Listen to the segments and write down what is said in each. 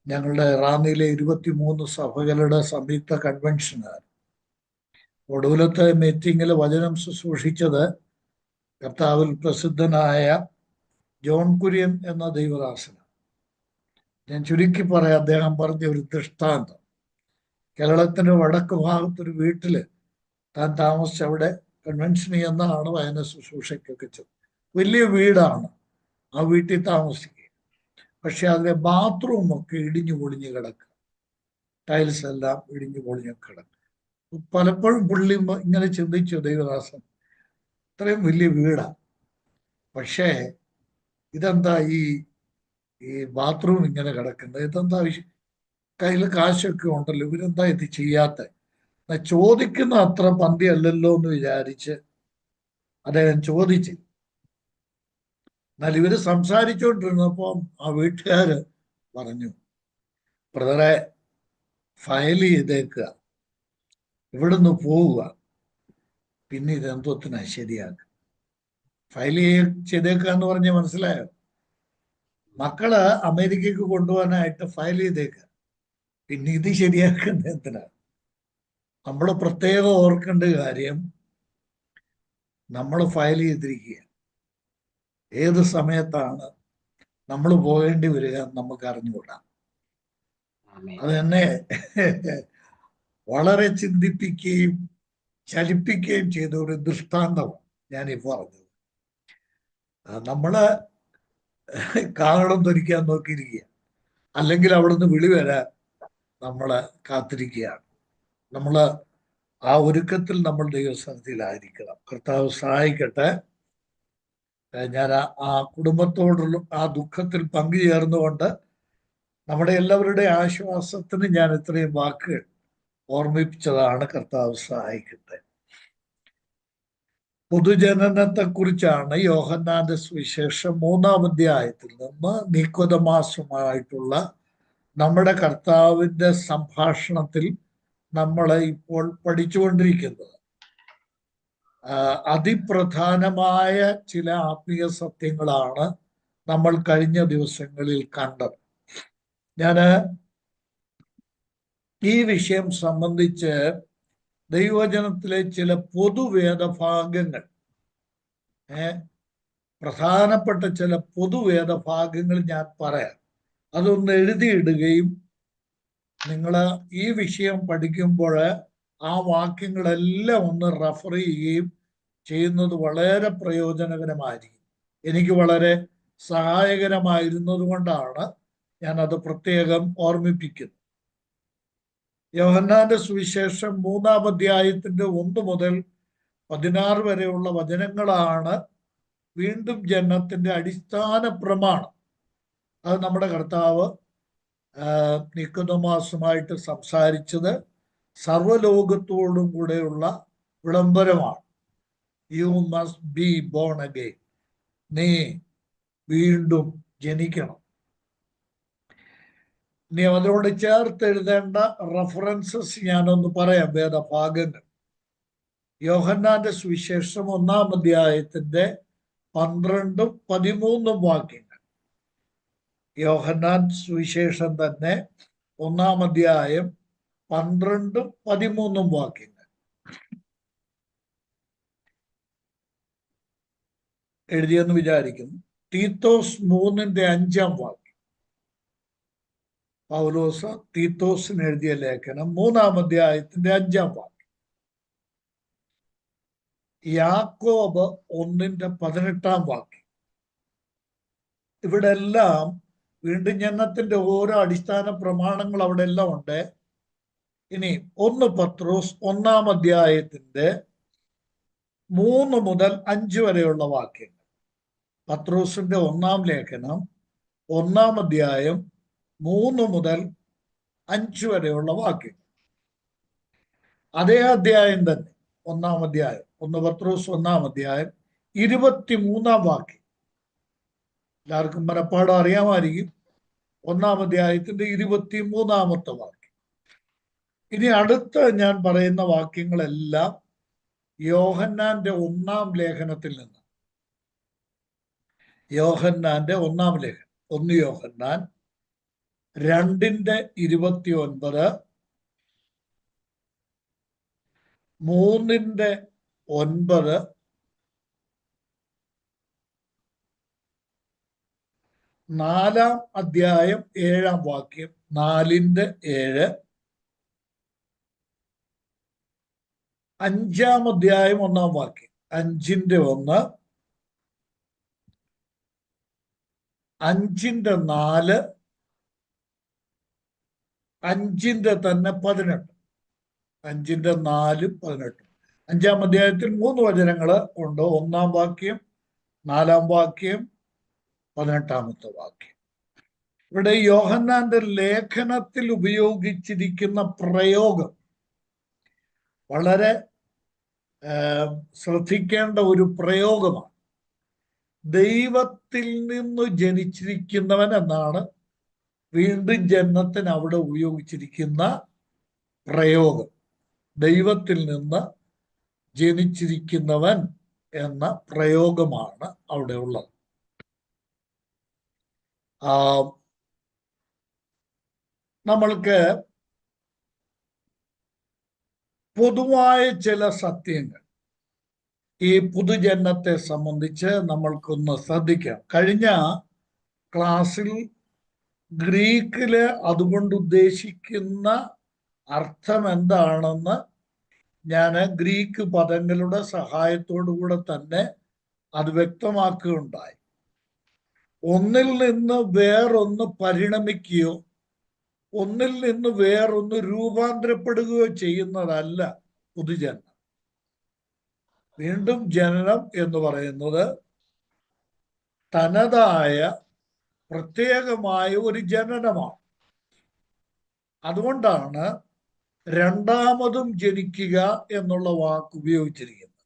ഞങ്ങളുടെ റാന്നിയിലെ 23 സഭകളുടെ സംയുക്ത കൺവെൻഷന് ഒടുവിലത്തെ മീറ്റിങ്ങിൽ വചനം ശുശ്രൂഷിച്ചത് കർത്താവിൽ പ്രസിദ്ധനായ ജോൺ കുര്യൻ എന്ന ദൈവദാസനാണ്. ഞാൻ ചുരുക്കി പറയാം, അദ്ദേഹം പറഞ്ഞ ഒരു ദൃഷ്ടാന്തം. കേരളത്തിന്റെ വടക്ക് ഭാഗത്തൊരു വീട്ടില് താൻ താമസിച്ച് അവിടെ കൺവെൻഷൻ എന്നാണ് വചന ശുശ്രൂഷയ്ക്കൊക്കെ ചെന്നത്. വലിയ വീടാണ്, ആ വീട്ടിൽ താമസിക്കുക. പക്ഷെ അതിലെ ബാത്റൂമൊക്കെ ഇടിഞ്ഞു പൊളിഞ്ഞു കിടക്കുക, ടൈൽസ് എല്ലാം ഇടിഞ്ഞു പൊളിഞ്ഞു കിടക്കുക. പലപ്പോഴും പുള്ളി ഇങ്ങനെ ചിന്തിച്ചു, ദൈവദാസൻ, ഇത്രയും വലിയ വീടാണ്, പക്ഷേ ഇതെന്താ ഈ ബാത്റൂം ഇങ്ങനെ കിടക്കുന്നത്, ഇതെന്താ കയ്യിൽ കാശൊക്കെ ഉണ്ടല്ലോ, ഇവരെന്താ ഇത് ചെയ്യാത്ത? ചോദിക്കുന്ന അത്ര പന്തി അല്ലല്ലോ എന്ന് വിചാരിച്ച് അദ്ദേഹം ചോദിച്ചു. എന്നാൽ ഇവര് സംസാരിച്ചുകൊണ്ടിരുന്നപ്പോ ആ വീട്ടുകാര് പറഞ്ഞു, ബ്രദറെ, ഫയൽ ചെയ്തേക്കുക, ഇവിടുന്ന് പോവുക, പിന്നെ ഇതെന്തോത്തിനാ ശരിയാക്കുക. ഫയൽ ചെയ്തേക്കുക എന്ന് പറഞ്ഞ് മനസ്സിലായോ? മക്കള് അമേരിക്കക്ക് കൊണ്ടുപോകാനായിട്ട് ഫയൽ ചെയ്തേക്കുക, പിന്നെ ഇത് ശരിയാക്കുന്ന എന്തിനാ? നമ്മൾ പ്രത്യേകം ഓർക്കേണ്ട കാര്യം, നമ്മൾ ഫയൽ ചെയ്തിരിക്കുക, ഏത് സമയത്താണ് നമ്മൾ പോകേണ്ടി വരിക നമുക്ക് അറിഞ്ഞുകൂടാ. അത് തന്നെ വളരെ ചിന്തിപ്പിക്കുകയും ചലിപ്പിക്കുകയും ചെയ്ത ഒരു ദൃഷ്ടാന്തമാണ് ഞാനീ പറഞ്ഞത്. നമ്മള് കാഹളം ധരിക്കാൻ നോക്കിയിരിക്കുക, അല്ലെങ്കിൽ അവിടുന്ന് വിളി വരാൻ നമ്മള് കാത്തിരിക്കുകയാണ്. നമ്മള് ആ ഒരുക്കത്തിൽ നമ്മൾ ദൈവസന്നിധിയിലായിരിക്കണം. കർത്താവ് സഹായിക്കട്ടെ. ഞാൻ ആ കുടുംബത്തോടുള്ള ആ ദുഃഖത്തിൽ പങ്കുചേർന്നുകൊണ്ട് നമ്മുടെ എല്ലാവരുടെ ആശ്വാസത്തിന് ഞാൻ ഇത്രയും വാക്കുകൾ ഓർമ്മിപ്പിച്ചതാണ്. കർത്താവ് സഹായിക്കട്ടെ. പൊതുജനനത്തെക്കുറിച്ചാണ് യോഹന്നാന്റെ സുവിശേഷം 3-ാം അധ്യായത്തിൽ നിന്ന് നിക്കോദെമാസുമായിട്ടുള്ള നമ്മുടെ കർത്താവിന്റെ സംഭാഷണത്തിൽ നമ്മൾ ഇപ്പോൾ പഠിച്ചുകൊണ്ടിരിക്കുന്നത്. അതിപ്രധാനമായ ചില ആത്മീയ സത്യങ്ങളാണ് നമ്മൾ കഴിഞ്ഞ ദിവസങ്ങളിൽ കണ്ടത്. ഞാന് ഈ വിഷയം സംബന്ധിച്ച് ദൈവവചനത്തിലെ ചില പൊതുവേദഭാഗങ്ങൾ, പ്രധാനപ്പെട്ട ചില പൊതുവേദഭാഗങ്ങൾ ഞാൻ പറയാം. അതൊന്ന് എഴുതിയിടുകയും നിങ്ങൾ ഈ വിഷയം പഠിക്കുമ്പോൾ ആ വാക്യങ്ങളെല്ലാം ഒന്ന് റെഫർ ചെയ്യുകയും ചെയ്യുന്നത് വളരെ പ്രയോജനകരമായിരിക്കും. എനിക്ക് വളരെ സഹായകരമായിരുന്നത് കൊണ്ടാണ് ഞാനത് പ്രത്യേകം ഓർമ്മിപ്പിക്കുന്നത്. യോഹന്നാന്റെ സുവിശേഷം 3-ാം അധ്യായത്തിന്റെ 1 മുതൽ 16 വരെയുള്ള വചനങ്ങളാണ് വീണ്ടും ജനനത്തിന്റെ അടിസ്ഥാന പ്രമാണം. അത് നമ്മുടെ കർത്താവ് നിക്കോദെമാസുമായിട്ട് സംസാരിച്ചത് സർവ്വലോകത്തോടും കൂടെയുള്ള വിളംബരമാണ്. You must be born again, നീ വീണ്ടും ജനിക്കണം. ഇനി അതിനോട് ചേർത്ത് എഴുതേണ്ട റെഫറൻസസ് ഞാനൊന്ന് പറയാം, വേദഭാഗങ്ങൾ. യോഹന്നാന്റെ സുവിശേഷം 1-ാം അധ്യായത്തിന്റെ 12-ഉം 13-ഉം വാക്യങ്ങൾ. യോഹന്നാൻ സുവിശേഷം തന്നെ 1-ാം അധ്യായം 12-ഉം 13-ഉം വാക്യങ്ങൾ. എഴുതിയെന്ന് വിചാരിക്കുന്നു. തീത്തോസ് 3-ന്റെ 5-ാം വാക്യം. പൗലോസ് തീത്തോസിന് എഴുതിയ ലേഖനം 3-ാം അധ്യായത്തിന്റെ 5-ാം വാക്യം. യാക്കോബ് 1-ന്റെ 18-ാം വാക്യം. ഇവിടെ എല്ലാം വീണ്ടും ജനനത്തിന്റെ ഓരോ അടിസ്ഥാന പ്രമാണങ്ങൾ അവിടെ എല്ലാം ഉണ്ട്. ഇനി 1 പത്രോസ് 1-ാം അധ്യായത്തിന്റെ 3 മുതൽ 5 വരെയുള്ള വാക്യങ്ങൾ. പത്രോസിന്റെ 1-ാം ലേഖനം 1-ാം അധ്യായം 3 മുതൽ 5 വരെയുള്ള വാക്യങ്ങൾ. അതേ അധ്യായം തന്നെ, 1-ാം അധ്യായം, 1 പത്രോസ് 1-ാം അധ്യായം 23-ാം വാക്യം. എല്ലാവർക്കും മനപ്പാടം അറിയാമായിരിക്കും. 1-ാം അധ്യായത്തിന്റെ 23-ാമത്തെ വാക്യം. ഇനി അടുത്ത ഞാൻ പറയുന്ന വാക്യങ്ങളെല്ലാം യോഹന്നാന്റെ 1-ാം ലേഖനത്തിൽ നിന്ന്. യോഹന്നാന്റെ 1-ാം ലേഖനം, 1 യോഹന്നാൻ 2:29, 3:9, 4-ാം അധ്യായം 7-ാം വാക്യം, 4:7, 5-ാം അധ്യായം 1-ാം വാക്യം, 5:1, 5:4, 5:18, 5:4, 18. 5-ാം അധ്യായത്തിൽ 3 വചനങ്ങൾ ഉണ്ട്. 1-ാം വാക്യം, 4-ാം വാക്യം, 18-ാമത്തെ വാക്യം. ഇവിടെ യോഹന്നാന്റെ ലേഖനത്തിൽ ഉപയോഗിച്ചിരിക്കുന്ന പ്രയോഗം വളരെ ശ്രദ്ധിക്കേണ്ട ഒരു പ്രയോഗമാണ്. ദൈവത്തിൽ നിന്ന് ജനിച്ചിരിക്കുന്നവൻ എന്നാണ് വീണ്ടും ജന്മത്തിന് അവിടെ ഉപയോഗിച്ചിരിക്കുന്ന പ്രയോഗം. ദൈവത്തിൽ നിന്ന് ജനിച്ചിരിക്കുന്നവൻ എന്ന പ്രയോഗമാണ് അവിടെ ഉള്ളത്. നമ്മൾക്ക് പൊതുവായ ചില സത്യങ്ങൾ ഈ പുതുജന്മത്തെ സംബന്ധിച്ച് നമ്മൾക്കൊന്ന് ശ്രദ്ധിക്കാം. കഴിഞ്ഞ ക്ലാസ്സിൽ ഗ്രീക്കില് അതുകൊണ്ട് ഉദ്ദേശിക്കുന്ന അർത്ഥം എന്താണെന്ന് ഞാൻ ഗ്രീക്ക് പദങ്ങളുടെ സഹായത്തോടുകൂടെ തന്നെ അത് വ്യക്തമാക്കുകയുണ്ടായി. ഒന്നിൽ നിന്ന് വേറൊന്ന് പരിണമിക്കുകയോ ഒന്നിൽ നിന്ന് വേറൊന്ന് രൂപാന്തരപ്പെടുകയോ ചെയ്യുന്നതല്ല പുതുജന്മം. വീണ്ടും ജനനം എന്ന് പറയുന്നത് തനതായ പ്രത്യേകമായ ഒരു ജനനമാണ്. അതുകൊണ്ടാണ് രണ്ടാമതും ജനിക്കുക എന്നുള്ള വാക്ക് ഉപയോഗിച്ചിരിക്കുന്നത്.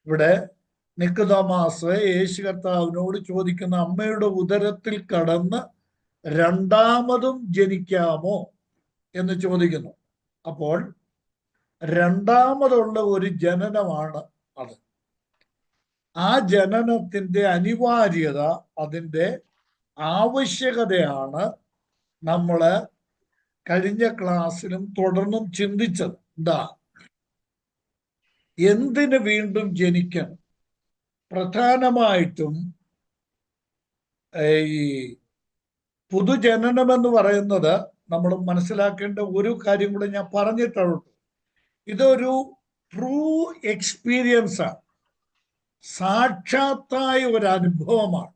ഇവിടെ നിക്കോദെമാസ് യേശു കർത്താവിനോട് ചോദിക്കുന്ന, അമ്മയുടെ ഉദരത്തിൽ കടന്ന് രണ്ടാമതും ജനിക്കാമോ എന്ന് ചോദിക്കുന്നു. അപ്പോൾ രണ്ടാമതുള്ള ഒരു ജനനമാണ് അത്. ആ ജനനത്തിന്റെ അനിവാര്യത, അതിൻ്റെ ആവശ്യകതയാണ് നമ്മൾ കഴിഞ്ഞ ക്ലാസ്സിലും തുടർന്നും ചിന്തിച്ചത്. എന്താ, എന്തിന് വീണ്ടും ജനിക്കണം? പ്രധാനമായിട്ടും ഈ പുതുജനനം എന്ന് പറയുന്നത് നമ്മൾ മനസ്സിലാക്കേണ്ട ഒരു കാര്യം കൂടെ ഞാൻ പറഞ്ഞിട്ടുള്ളൂ. ഇതൊരു ട്രൂ എക്സ്പീരിയൻസ് ആണ്, സാക്ഷാത്തായ ഒരു അനുഭവമാണ്.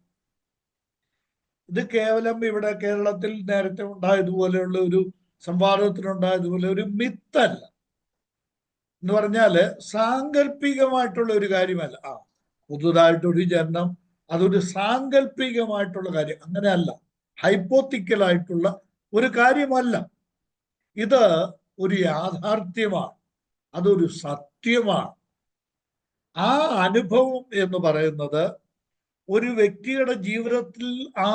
ഇത് കേവലം ഇവിടെ കേരളത്തിൽ നേരത്തെ ഉണ്ടായതുപോലെയുള്ള ഒരു സംവാദത്തിനുണ്ടായതുപോലെ ഒരു മിത്തല്ല. എന്ന് പറഞ്ഞാല് സാങ്കല്പികമായിട്ടുള്ള ഒരു കാര്യമല്ല. പുതുതായിട്ടൊരു ജനനം അതൊരു സാങ്കല്പികമായിട്ടുള്ള കാര്യം, അങ്ങനെയല്ല. ഹൈപ്പോത്തിക്കലായിട്ടുള്ള ഒരു കാര്യമല്ല. ഇത് ഒരു യാഥാർത്ഥ്യമാണ്, അതൊരു സത്യമാണ്. ആ അനുഭവം എന്ന് പറയുന്നത് ഒരു വ്യക്തിയുടെ ജീവിതത്തിൽ ആ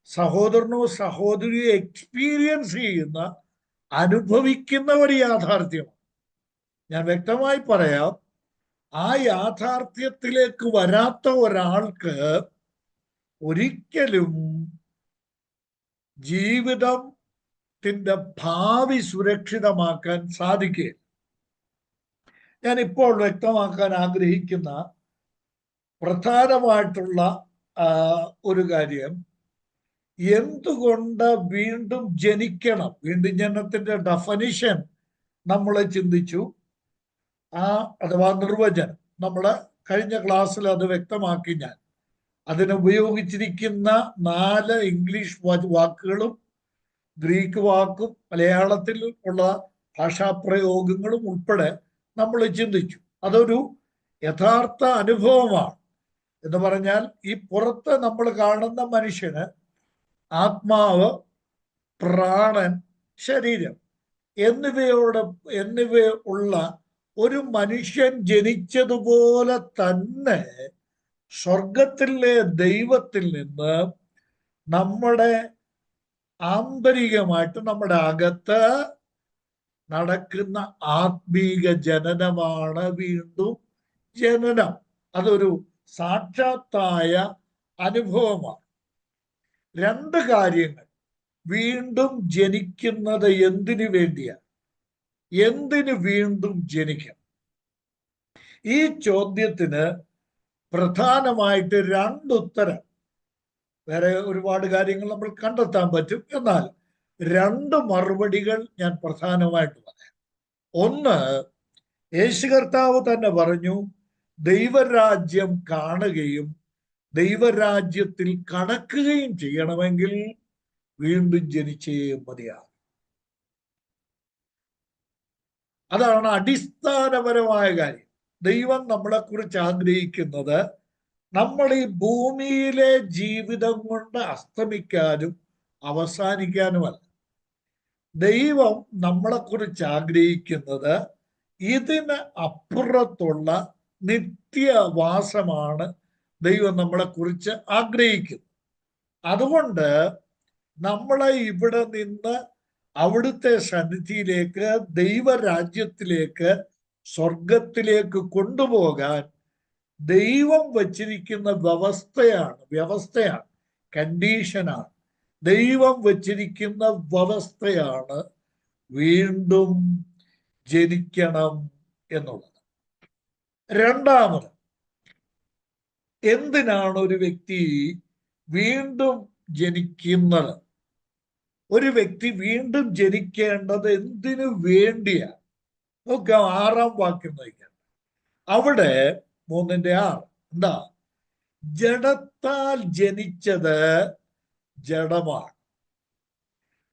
സഹോദരനോ സഹോദരിയോ എക്സ്പീരിയൻസ് ചെയ്യുന്ന, അനുഭവിക്കുന്ന ഒരു യാഥാർത്ഥ്യമാണ്. ഞാൻ വ്യക്തമായി പറയാം, ആ യാഥാർത്ഥ്യത്തിലേക്ക് വരാത്ത ഒരാൾക്ക് ഒരിക്കലും ജീവിതത്തിന്റെ ഭാവി സുരക്ഷിതമാക്കാൻ സാധിക്കുകയില്ല. ഞാൻ ഇപ്പോൾ വ്യക്തമാക്കാൻ ആഗ്രഹിക്കുന്ന പ്രധാനമായിട്ടുള്ള ഒരു കാര്യം, എന്തുകൊണ്ട് വീണ്ടും ജനിക്കണം? വീണ്ടും ജനനത്തിന്റെ ഡെഫിനിഷൻ നമ്മൾ ചിന്തിച്ചു, അഥവാ നിർവചനം നമ്മൾ കഴിഞ്ഞ ക്ലാസ്സിൽ അത് വ്യക്തമാക്കി. ഞാൻ അതിനുപയോഗിച്ചിരിക്കുന്ന 4 ഇംഗ്ലീഷ് വാക്കുകളും ഗ്രീക്ക് വാക്കും മലയാളത്തിൽ ഉള്ള ഭാഷാപ്രയോഗങ്ങളും ഉൾപ്പെടെ നമ്മൾ ചിന്തിച്ചു. അതൊരു യഥാർത്ഥ അനുഭവമാണ്. എന്ന് പറഞ്ഞാൽ, ഈ പുറത്ത് നമ്മൾ കാണുന്ന മനുഷ്യന് ആത്മാവ്, പ്രാണൻ, ശരീരം എന്നിവ ഉള്ള ഒരു മനുഷ്യൻ ജനിച്ചതുപോലെ തന്നെ സ്വർഗത്തിലെ ദൈവത്തിൽ നിന്ന് നമ്മുടെ ആന്തരികമായിട്ട് നമ്മുടെ അകത്ത് നടക്കുന്ന ആത്മീക ജനനമാണ് വീണ്ടും ജനനം. അതൊരു സാക്ഷാത്തായ അനുഭവമാണ്. 2 കാര്യങ്ങൾ വീണ്ടും ജനിക്കുന്നത് എന്തിനു വേണ്ടിയാ? എന്തിനു വീണ്ടും ജനിക്കണം? ഈ ചോദ്യത്തിന് പ്രധാനമായിട്ട് രണ്ടുത്തരം, വേറെ ഒരുപാട് കാര്യങ്ങൾ നമ്മൾ കണ്ടെത്താൻ പറ്റും, എന്നാൽ രണ്ട് മറുപടികൾ ഞാൻ പ്രധാനമായിട്ട് പറയാം. ഒന്ന്, യേശു കർത്താവ് തന്നെ പറഞ്ഞു, ദൈവരാജ്യം കാണുകയും ദൈവരാജ്യത്തിൽ കടക്കുകയും ചെയ്യണമെങ്കിൽ വീണ്ടും ജനിച്ചേ മതിയാകും. അതാണ് അടിസ്ഥാനപരമായ കാര്യം. ദൈവം നമ്മളെക്കുറിച്ച് ആഗ്രഹിക്കുന്നത് നമ്മൾ ഈ ഭൂമിയിലെ ജീവിതം കൊണ്ട് അസ്തമിക്കാനും അവസാനിക്കാനുമല്ല. ദൈവം നമ്മളെക്കുറിച്ച് ആഗ്രഹിക്കുന്നത് ഇതിന് അപ്പുറത്തുള്ള നിത്യവാസമാണ് ദൈവം നമ്മളെക്കുറിച്ച് ആഗ്രഹിക്കുന്നത്. അതുകൊണ്ട് നമ്മളെ ഇവിടെ നിന്ന് അവിടുത്തെ സന്നിധിയിലേക്ക്, ദൈവരാജ്യത്തിലേക്ക്, സ്വർഗത്തിലേക്ക് കൊണ്ടുപോകാൻ ദൈവം വച്ചിരിക്കുന്ന വ്യവസ്ഥയാണ്, കണ്ടീഷനാണ്. ദൈവം വച്ചിരിക്കുന്ന വ്യവസ്ഥയാണ് വീണ്ടും ജനിക്കണം എന്നുള്ളത്. രണ്ടാമത്, എന്തിനാണ് ഒരു വ്യക്തി വീണ്ടും ജനിക്കുന്നത്? ഒരു വ്യക്തി വീണ്ടും ജനിക്കേണ്ടത് എന്തിനു വേണ്ടിയാണ്? നോക്കാം, 6-ാം വാക്യം നോക്കാം. അവിടെ 3:6 എന്താ? ജഡത്താൽ ജനിച്ചത് ജഡമാണ്.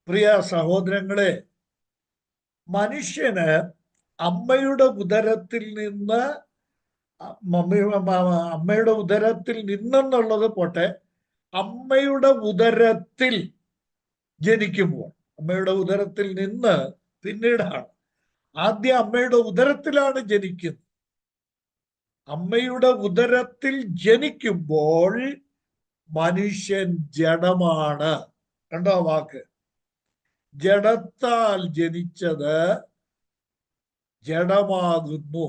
പ്രിയ സഹോദരങ്ങളെ, മനുഷ്യന് അമ്മയുടെ ഉദരത്തിൽ നിന്നെന്നുള്ളത് പോട്ടെ, അമ്മയുടെ ഉദരത്തിൽ ജനിക്കുമ്പോൾ, അമ്മയുടെ ഉദരത്തിൽ നിന്ന് പിന്നീടാണ്. ആദ്യം അമ്മയുടെ ഉദരത്തിലാണ് ജനിക്കുന്നത്. അമ്മയുടെ ഉദരത്തിൽ ജനിക്കുമ്പോൾ മനുഷ്യൻ ജഡമാണ്. കണ്ടോ വാക്ക്? ജഡത്താൽ ജനിച്ചത് ജഡമാകുന്നു.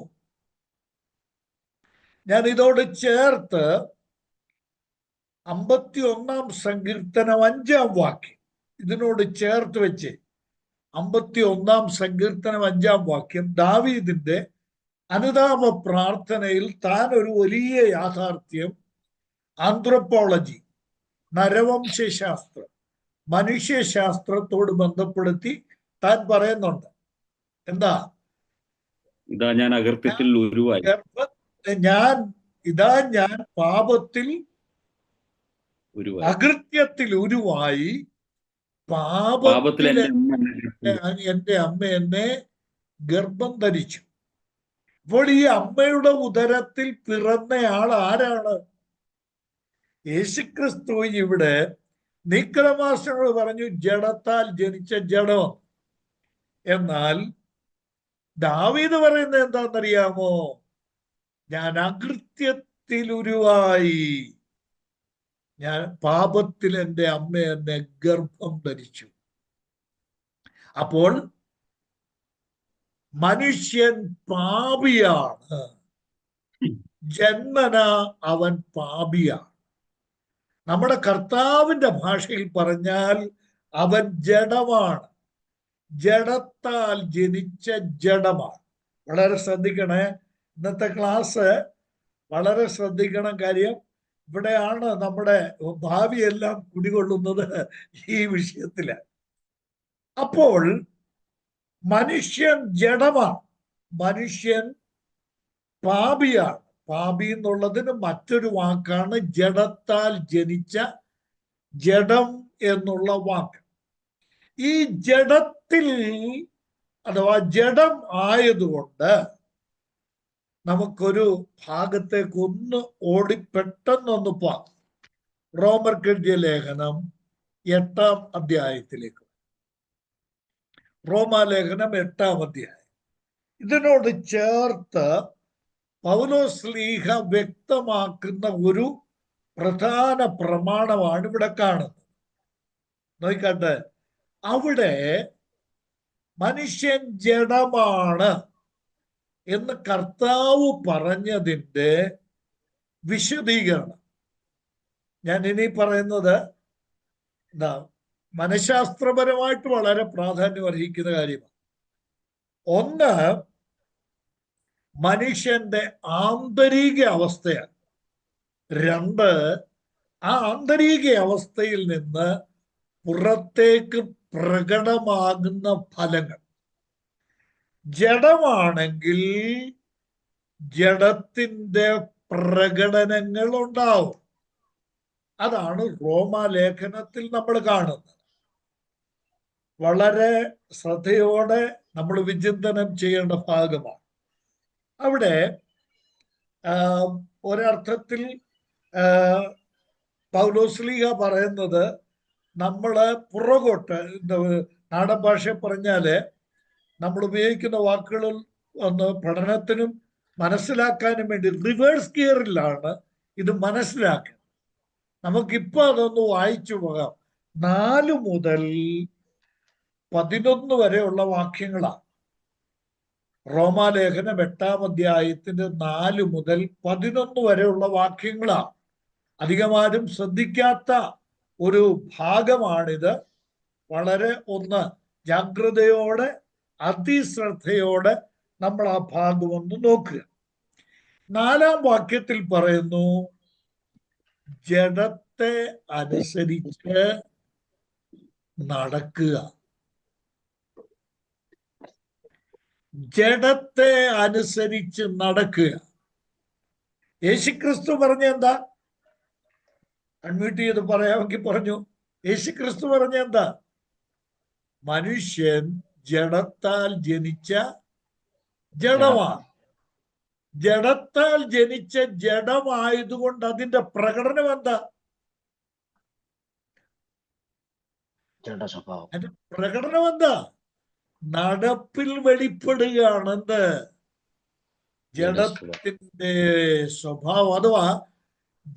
ഞാൻ ഇതോട് ചേർത്ത് 51-ാം സങ്കീർത്തനം 5-ാം വാക്യം ഇതിനോട് ചേർത്ത് വെച്ച്, 51-ാം സങ്കീർത്തനം 5-ാം വാക്യം ദാവീദിന്റെ അനുതാപ പ്രാർത്ഥനയിൽ താൻ ഒരു വലിയ യാഥാർത്ഥ്യം, ആന്ത്രോപോളജി, നരവംശാസ്ത്രം, മനുഷ്യശാസ്ത്രത്തോട് ബന്ധപ്പെടുത്തി താൻ പറയുന്നുണ്ട്. എന്താ? ഇതാ ഞാൻ അകൃത്യത്തിൽ ഉരുവായി, ഞാൻ പാപത്തിൽ അകൃത്യത്തിൽ ഉരുവായി, പാപത്തിൽ എന്റെ അമ്മ എന്നെ ഗർഭം ധരിച്ചു. അപ്പോൾ ഈ അമ്മയുടെ ഉദരത്തിൽ പിറന്നയാൾ ആരാണ്? യേശുക്രിസ്തു. ഇവിടെ നിക്കോദെമോസിനോട് പറഞ്ഞു ജഡത്താൽ ജനിച്ച ജഡം. എന്നാൽ ദാവീദ് പറയുന്നത് എന്താണെന്നറിയാമോ? ഞാൻ അകൃത്യത്തിൽ ഉരുവായി, ഞാൻ പാപത്തിൽ എൻ്റെ അമ്മ എന്നെ ഗർഭം ധരിച്ചു. അപ്പോൾ മനുഷ്യൻ പാപിയാണ്, ജന്മന അവൻ പാപിയാണ്. നമ്മുടെ കർത്താവിന്റെ ഭാഷയിൽ പറഞ്ഞാൽ അവൻ ജഡമാണ്, ജഡത്താൽ ജനിച്ച ജഡമാണ്. വളരെ ശ്രദ്ധിക്കണേ, ഇന്നത്തെ ക്ലാസ് വളരെ ശ്രദ്ധിക്കണം. കാര്യം ഇവിടെയാണ് നമ്മുടെ ഭാവിയെല്ലാം കുടികൊള്ളുന്നത്, ഈ വിഷയത്തില്. അപ്പോൾ മനുഷ്യൻ ജഡമാണ്, മനുഷ്യൻ പാപിയാണ്. പാപി എന്നുള്ളതിന് മറ്റൊരു വാക്കാണ് ജഡത്താൽ ജനിച്ച, ജഡം എന്നുള്ള വാക്ക്. ഈ ജഡത്തിൽ അഥവാ ജഡം ആയതുകൊണ്ട് നമുക്കൊരു ഭാഗത്തേക്ക് പെട്ടെന്നൊന്ന് പോകാം. റോമർക്കെഴുതിയ ലേഖനം 8-ാം അധ്യായത്തിലേക്ക്. റോമാലേഖനം 8-ാം അധ്യായം. ഇതിനോട് ചേർത്ത് പൗലോസ്ലീഹ വ്യക്തമാക്കുന്ന ഒരു പ്രധാന പ്രമാണമാണ് ഇവിടെ കാണുന്നത്. നോക്കട്ടെ, അവിടെ മനുഷ്യൻ ജഡമാണ് എന്ന് കർത്താവ് പറഞ്ഞതിൻ്റെ വിശദീകരണം. ഞാൻ ഇനി പറയുന്നത് എന്താ? മനഃശാസ്ത്രപരമായിട്ട് വളരെ പ്രാധാന്യം അർഹിക്കുന്ന കാര്യമാണ്. ഒന്ന്, മനുഷ്യന്റെ ആന്തരിക അവസ്ഥയാണ്. രണ്ട്, ആ ആന്തരിക അവസ്ഥയിൽ നിന്ന് പുറത്തേക്ക് പ്രകടമാകുന്ന ഫലങ്ങൾ. ജഡമാണെങ്കിൽ ജഡത്തിന്റെ പ്രകടനങ്ങൾ ഉണ്ടാവും. അതാണ് റോമാലേഖനത്തിൽ നമ്മൾ കാണുന്നത്. വളരെ ശ്രദ്ധയോടെ നമ്മൾ വിചിന്തനം ചെയ്യേണ്ട ഭാഗമാണ്. അവിടെ ഒരർത്ഥത്തിൽ പൗലോസ്ലീഹ പറയുന്നത് നമ്മള് പുറകോട്ട്, നാടൻ ഭാഷ പറഞ്ഞാല് നമ്മൾ ഉപയോഗിക്കുന്ന വാക്കുകളിൽ ഒന്ന് പഠനത്തിനും മനസ്സിലാക്കാനും വേണ്ടി റിവേഴ്സ് ഗിയറിലാണ് ഇത് മനസ്സിലാക്കുക. നമുക്കിപ്പോ അതൊന്ന് വായിച്ചു പോകാം. 4 മുതൽ 11 വരെയുള്ള വാക്യങ്ങളാണ്. റോമാലേഖനം 8-ാം അധ്യായത്തിന്റെ 4 മുതൽ 11 വരെയുള്ള വാക്യങ്ങളാണ്. അധികമാരും ശ്രദ്ധിക്കാത്ത ഒരു ഭാഗമാണിത്. വളരെ ഒന്ന് ജാഗ്രതയോടെ, അതിശ്രദ്ധയോടെ നമ്മൾ ആ ഭാഗം ഒന്ന് നോക്കുക. 4-ാം വാക്യത്തിൽ പറയുന്നു, ജഡത്തെ അനുസരിച്ച് നടക്കുക. ജഡത്തെ അനുസരിച്ച് നടക്കുക. യേശുക്രിസ്തു പറഞ്ഞ എന്താ? അൺമ്യൂട്ട് ചെയ്ത് പറയാമെങ്കിൽ പറഞ്ഞു. യേശുക്രിസ്തു പറഞ്ഞ എന്താ? മനുഷ്യൻ ജഡത്താൽ ജനിച്ച ജഡമാണ്. ജഡത്താൽ ജനിച്ച ജഡമായതുകൊണ്ട് അതിന്റെ പ്രകടനം എന്താ? അതിന്റെ പ്രകടനം എന്താ? നടപ്പിൽ വെളിപ്പെടുകയാണ്. എന്ത്? ജഡത്തിന്റെ സ്വഭാവം, അഥവാ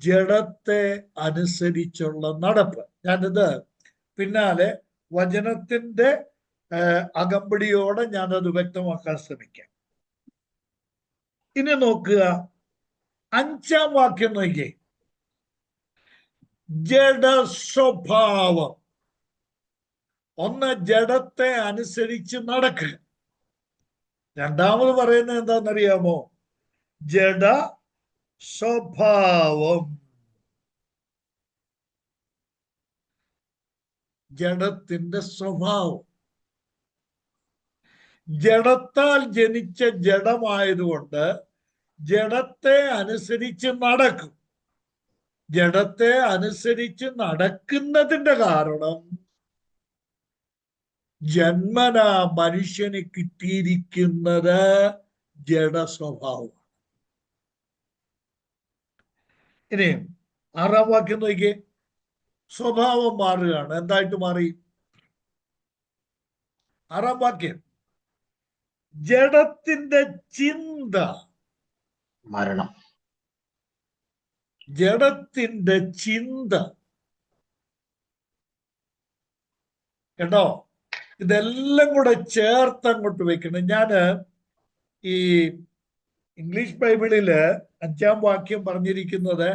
ജഡത്തെ അനുസരിച്ചുള്ള നടപ്പ്. ഞാനിത് പിന്നാലെ വചനത്തിന്റെ അകമ്പടിയോടെ ഞാനത് വ്യക്തമാക്കാൻ ശ്രമിക്കാം. ഇനി നോക്കുക, 5-ാം വാക്യം നോക്കിയേ. ജഡസ്വഭാവം. ഒന്ന്, ജഡത്തെ അനുസരിച്ച് നടക്കുക. രണ്ടാമത് പറയുന്നത് എന്താണെന്നറിയാമോ? ജഡ സ്വഭാവം. ജഡത്തിന്റെ സ്വഭാവം. ജഡത്താൽ ജനിച്ച ജഡമായതുകൊണ്ട് ജഡത്തെ അനുസരിച്ച് നടക്കും. ജഡത്തെ അനുസരിച്ച് നടക്കുന്നതിന്റെ കാരണം ജന്മനാ മനുഷ്യന് കിട്ടിയിരിക്കുന്നത് ജഡസ്വഭാവം. ഇനി 6-ാം വാക്യം നോക്കിയേ. സ്വഭാവം മാറുകയാണ്. എന്തായിട്ട് മാറി? 6-ാം വാക്യം, ജഡത്തിന്റെ ചിന്ത. മരണം. ജഡത്തിന്റെ ചിന്ത. കേട്ടോ? ഇതെല്ലാം കൂടെ ചേർത്ത് അങ്ങോട്ട് വെക്കണം. ഞാന് ഈ ഇംഗ്ലീഷ് ബൈബിളില് 5-ാം വാക്യം പറഞ്ഞിരിക്കുന്നത്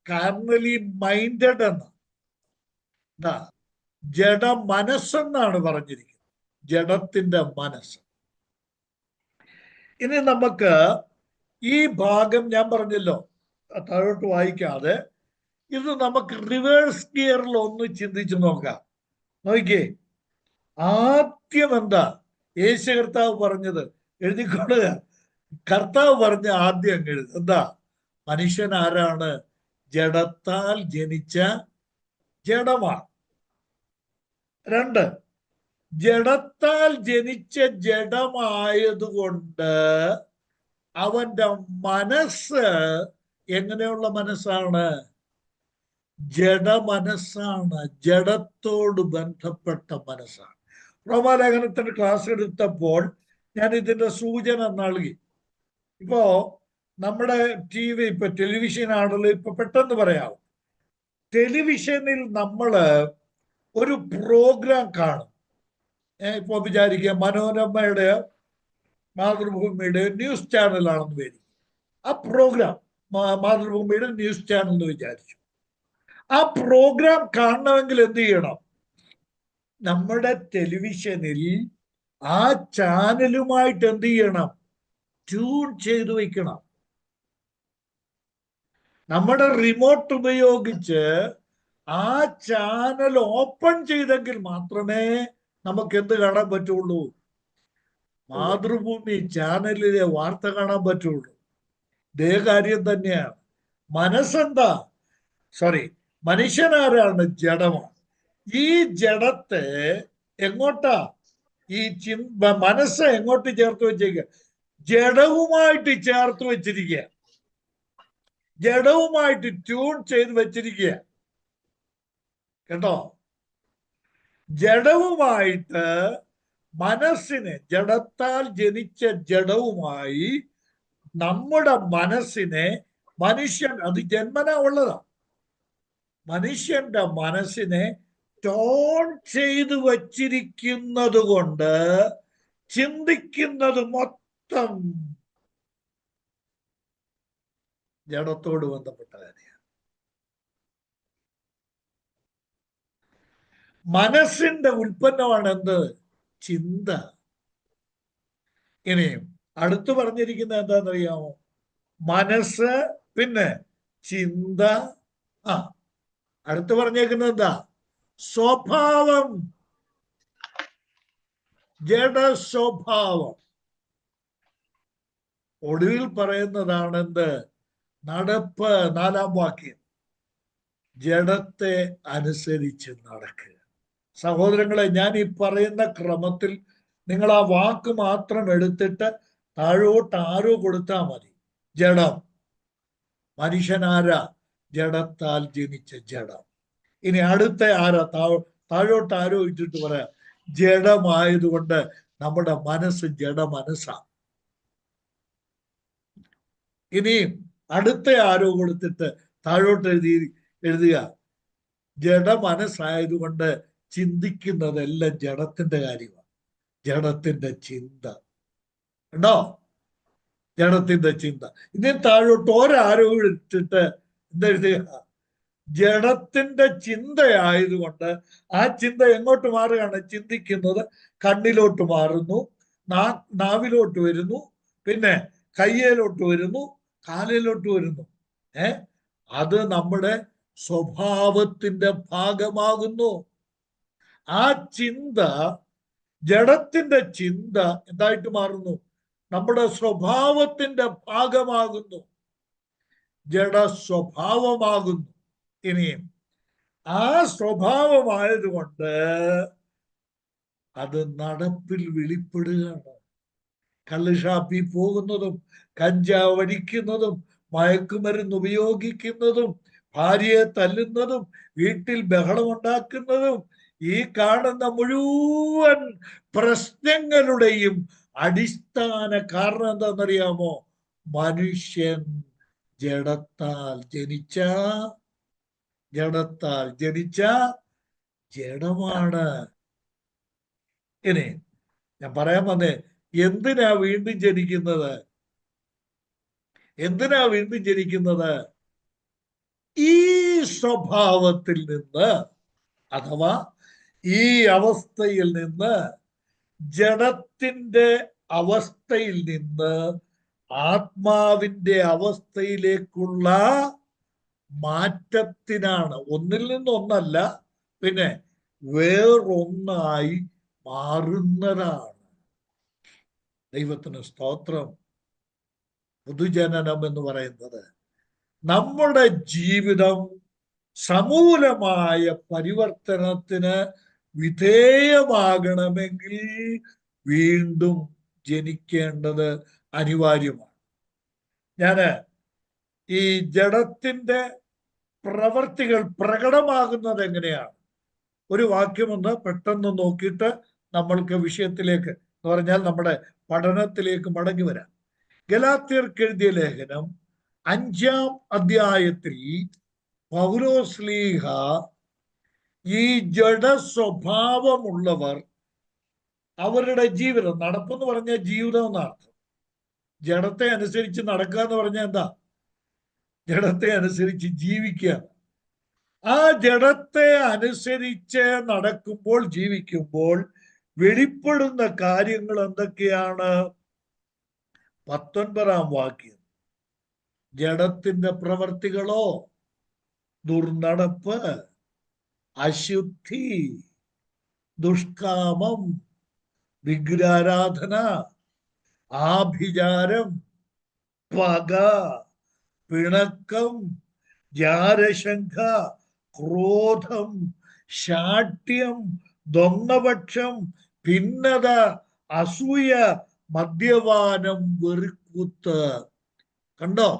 കാർണലി മൈൻഡഡ് എന്ന്. ജഡ മനസ്സെന്നാണ് പറഞ്ഞിരിക്കുന്നത്. ജഡത്തിന്റെ മനസ്സ്. ഇനി നമുക്ക് ഈ ഭാഗം ഞാൻ പറഞ്ഞല്ലോ, താഴോട്ട് വായിക്കാതെ ഇത് നമുക്ക് റിവേഴ്സ് ഗിയറിൽ ഒന്ന് ചിന്തിച്ചു നോക്കാം. നോക്കിക്കേ, ആദ്യം എന്താ യേശു കർത്താവ് പറഞ്ഞത്? എഴുതിക്കൊള്ളുക. കർത്താവ് പറഞ്ഞ ആദ്യം അങ്ങ് എഴുതുക. എന്താ? മനുഷ്യൻ ആരാണ്? ജഡത്താൽ ജനിച്ച ജഡമാണ്. 2, ജഡത്താൽ ജനിച്ച ജഡമായതുകൊണ്ട് അവന്റെ മനസ്സ് എങ്ങനെയുള്ള മനസ്സാണ്? ജഡമനസ്സാണ്. ജഡത്തോട് ബന്ധപ്പെട്ട മനസ്സാണ്. റോമാലേഖനത്തിന് ക്ലാസ് എടുത്തപ്പോൾ ഞാൻ ഇതിന്റെ സൂചന നൽകി. ഇപ്പോ നമ്മുടെ TV, ഇപ്പൊ ടെലിവിഷൻ ആണല്ലോ. ഇപ്പൊ പെട്ടെന്ന് പറയാം, ടെലിവിഷനിൽ നമ്മള് ഒരു പ്രോഗ്രാം കാണും. ഇപ്പൊ വിചാരിക്കുക മനോരമയുടെ, മാതൃഭൂമിയുടെ ന്യൂസ് ചാനലാണെന്ന് വരും. ആ പ്രോഗ്രാം മാതൃഭൂമിയുടെ ന്യൂസ് ചാനൽ എന്ന് വിചാരിച്ചു. ആ പ്രോഗ്രാം കാണണമെങ്കിൽ എന്ത് ചെയ്യണം? 1 + 1 = 2 + 1 = 3 + 1 = 4 + 1 = 6 + 1 = 12 + 1 = 24 + 1 = 48 + 1 = 52 + 1 = 49 + 1 = 51 + 1 = 49. നമ്മുടെ ടെലിവിഷനിൽ ആ ചാനലുമായിട്ട് എന്ത് ചെയ്യണം? ട്യൂൺ ചെയ്തു വെക്കണം. നമ്മുടെ റിമോട്ട് ഉപയോഗിച്ച് ആ ചാനൽ ഓപ്പൺ ചെയ്തെങ്കിൽ മാത്രമേ നമുക്ക് എന്ത് കാണാൻ പറ്റുള്ളൂ? മാതൃഭൂമി ചാനലിലെ വാർത്ത കാണാൻ പറ്റുള്ളൂ. ഇതേ കാര്യം തന്നെയാണ്. മനസ്സെന്താ? മനുഷ്യനാരാണ്? ജഡമാണ്. ഈ ജഡത്തെ എങ്ങോട്ടാ? ഈ മനസ്സ് എങ്ങോട്ട് ചേർത്ത് വെച്ചിരിക്കുക? ജഡവുമായിട്ട് ചേർത്ത് വെച്ചിരിക്കുക, ജഡവുമായിട്ട് ട്യൂൺ ചെയ്ത് വെച്ചിരിക്കുക. കേട്ടോ? ജഡവുമായിട്ട് മനസ്സിനെ, ജഡത്താൽ ജനിച്ച ജഡവുമായി നമ്മുടെ മനസ്സിനെ, അത് ജന്മന ഉള്ളതാ, മനുഷ്യന്റെ മനസ്സിനെ ടോൺ ചെയ്തു വച്ചിരിക്കുന്നത് കൊണ്ട് ചിന്തിക്കുന്നത് മൊത്തം ജഡത്തോട് ബന്ധപ്പെട്ട കാര്യമാണ്. മനസ്സിന്റെ ഉൽപ്പന്നമാണ് എന്ത്? ചിന്ത. ഇനിയും അടുത്ത് പറഞ്ഞിരിക്കുന്നത് എന്താണെന്നറിയാമോ? മനസ്സ്, പിന്നെ ചിന്ത. അടുത്ത് പറഞ്ഞേക്കുന്നത് എന്താ? സ്വഭാവം, ജഡ സ്വഭാവം. ഒടുവിൽ പറയുന്നതാണ് എന്ത്? നടപ്പ്. 4-ാം വാക്യം, ജഡത്തെ അനുസരിച്ച് നടക്കുക. സഹോദരങ്ങളെ, ഞാൻ ഈ പറയുന്ന ക്രമത്തിൽ നിങ്ങൾ ആ വാക്ക് മാത്രം എടുത്തിട്ട് താഴോട്ട് ആരോ കൊടുത്താൽ മതി. ജഡം. മനുഷ്യനാരാ? ജഡത്താൽ ജനിച്ച ജഡം. ഇനി അടുത്ത ആരാ? താഴോട്ട് ആരോ ഇട്ടിട്ട് പറയാം, ജഡമായതുകൊണ്ട് നമ്മുടെ മനസ്സ് ജഡമനസ്സാ. ഇനിയും അടുത്ത ആരോ കൊടുത്തിട്ട് താഴോട്ട് എഴുതുക, ജഡമനസ്സായതുകൊണ്ട് ചിന്തിക്കുന്നതെല്ലാം ജഡത്തിന്റെ കാര്യമാണ്. ജഡത്തിന്റെ ചിന്ത ഉണ്ടോ? ജഡത്തിന്റെ ചിന്ത. ഇനി താഴോട്ട് ഒരാരോ ഇട്ടിട്ട് എന്തെഴുതുക? ജഡത്തിന്റെ ചിന്തയായതുകൊണ്ട് ആ ചിന്ത എങ്ങോട്ട് മാറുകയാണ്? ചിന്തിക്കുന്നത് കണ്ണിലോട്ട് മാറുന്നു, നാവിലോട്ട് വരുന്നു, പിന്നെ കയ്യിലോട്ട് വരുന്നു, കാലിലോട്ട് വരുന്നു. അത് നമ്മുടെ സ്വഭാവത്തിന്റെ ഭാഗമാകുന്നു. ആ ചിന്ത, ജഡത്തിന്റെ ചിന്ത എന്തായിട്ട് മാറുന്നു? നമ്മുടെ സ്വഭാവത്തിന്റെ ഭാഗമാകുന്നു, ജഡ സ്വഭാവമാകുന്നു. ഇനിയും ആ സ്വഭാവമായതുകൊണ്ട് അത് നടപ്പിൽ വെളിപ്പെടുകയാണ്. കള്ളുഷാപ്പിൽ പോകുന്നതും, കഞ്ചാവ് അടിക്കുന്നതും, മയക്കുമരുന്ന് ഉപയോഗിക്കുന്നതും, ഭാര്യയെ തല്ലുന്നതും, വീട്ടിൽ ബഹളമുണ്ടാക്കുന്നതും, ഈ കാണുന്ന മുഴുവൻ പ്രശ്നങ്ങളുടെയും അടിസ്ഥാന കാരണം എന്താണെന്നറിയാമോ? മനുഷ്യൻ ജഡത്താൽ ജനിച്ച ജഡമാണ്. ഇനി ഞാൻ പറയാൻ വന്നേ, എന്തിനാ വീണ്ടും ജനിക്കുന്നത്? ഈ സ്വഭാവത്തിൽ നിന്ന്, അഥവാ ഈ അവസ്ഥയിൽ നിന്ന്, ജഡത്തിന്റെ അവസ്ഥയിൽ നിന്ന് ആത്മാവിന്റെ അവസ്ഥയിലേക്കുള്ള മാറ്റത്തിനാണ്. ഒന്നിൽ നിന്നൊന്നല്ല, പിന്നെ വേറൊന്നായി മാറുന്നതാണ്. ദൈവത്തിന് സ്തോത്രം. പുതുജനനം എന്ന് പറയുന്നത് നമ്മുടെ ജീവിതം സമൂലമായ പരിവർത്തനത്തിന് വിധേയമാകണമെങ്കിൽ വീണ്ടും ജനിക്കേണ്ടത് അനിവാര്യമാണ്. ഞാന് ഈ ജഡത്തിന്റെ പ്രവർത്തികൾ പ്രകടമാകുന്നത് എങ്ങനെയാണ് ഒരു വാക്യമൊന്ന് പെട്ടെന്ന് നോക്കിയിട്ട് നമ്മൾക്ക് വിഷയത്തിലേക്ക്, എന്ന് പറഞ്ഞാൽ നമ്മുടെ പഠനത്തിലേക്ക് മടങ്ങി വരാം. ഗലാത്യർക്ക് എഴുതിയ ലേഖനം 5-ാം അധ്യായത്തിൽ പൗലോസ്ലീഹ ഈ ജഡ സ്വഭാവമുള്ളവർ അവരുടെ ജീവിതം, നടപ്പെന്ന് പറഞ്ഞ ജീവിതം എന്നർത്ഥം. ജഡത്തെ അനുസരിച്ച് നടക്കുക എന്ന് പറഞ്ഞാൽ എന്താ? ജഡത്തെ അനുസരിച്ച് ജീവിക്കുക. ആ ജഡത്തെ അനുസരിച്ച് നടക്കുമ്പോൾ, ജീവിക്കുമ്പോൾ വെളിപ്പെടുന്ന കാര്യങ്ങൾ എന്തൊക്കെയാണ്? 19-ാം വാക്യം, ജഡത്തിന്റെ പ്രവർത്തികളോ ദുർനടപ്പ്, അശുദ്ധി, ദുഷ്കാമം, വിഗ്രഹാരാധന, ആഭിചാരം, പക, പിണക്കം, ജാരശങ്ക, ക്രോധം, ശാഠ്യം, ദൊന്നപക്ഷം, ഭിന്നത, അസൂയ, മദ്യപാനം, വെറുക്കുത്ത്. കണ്ടോ?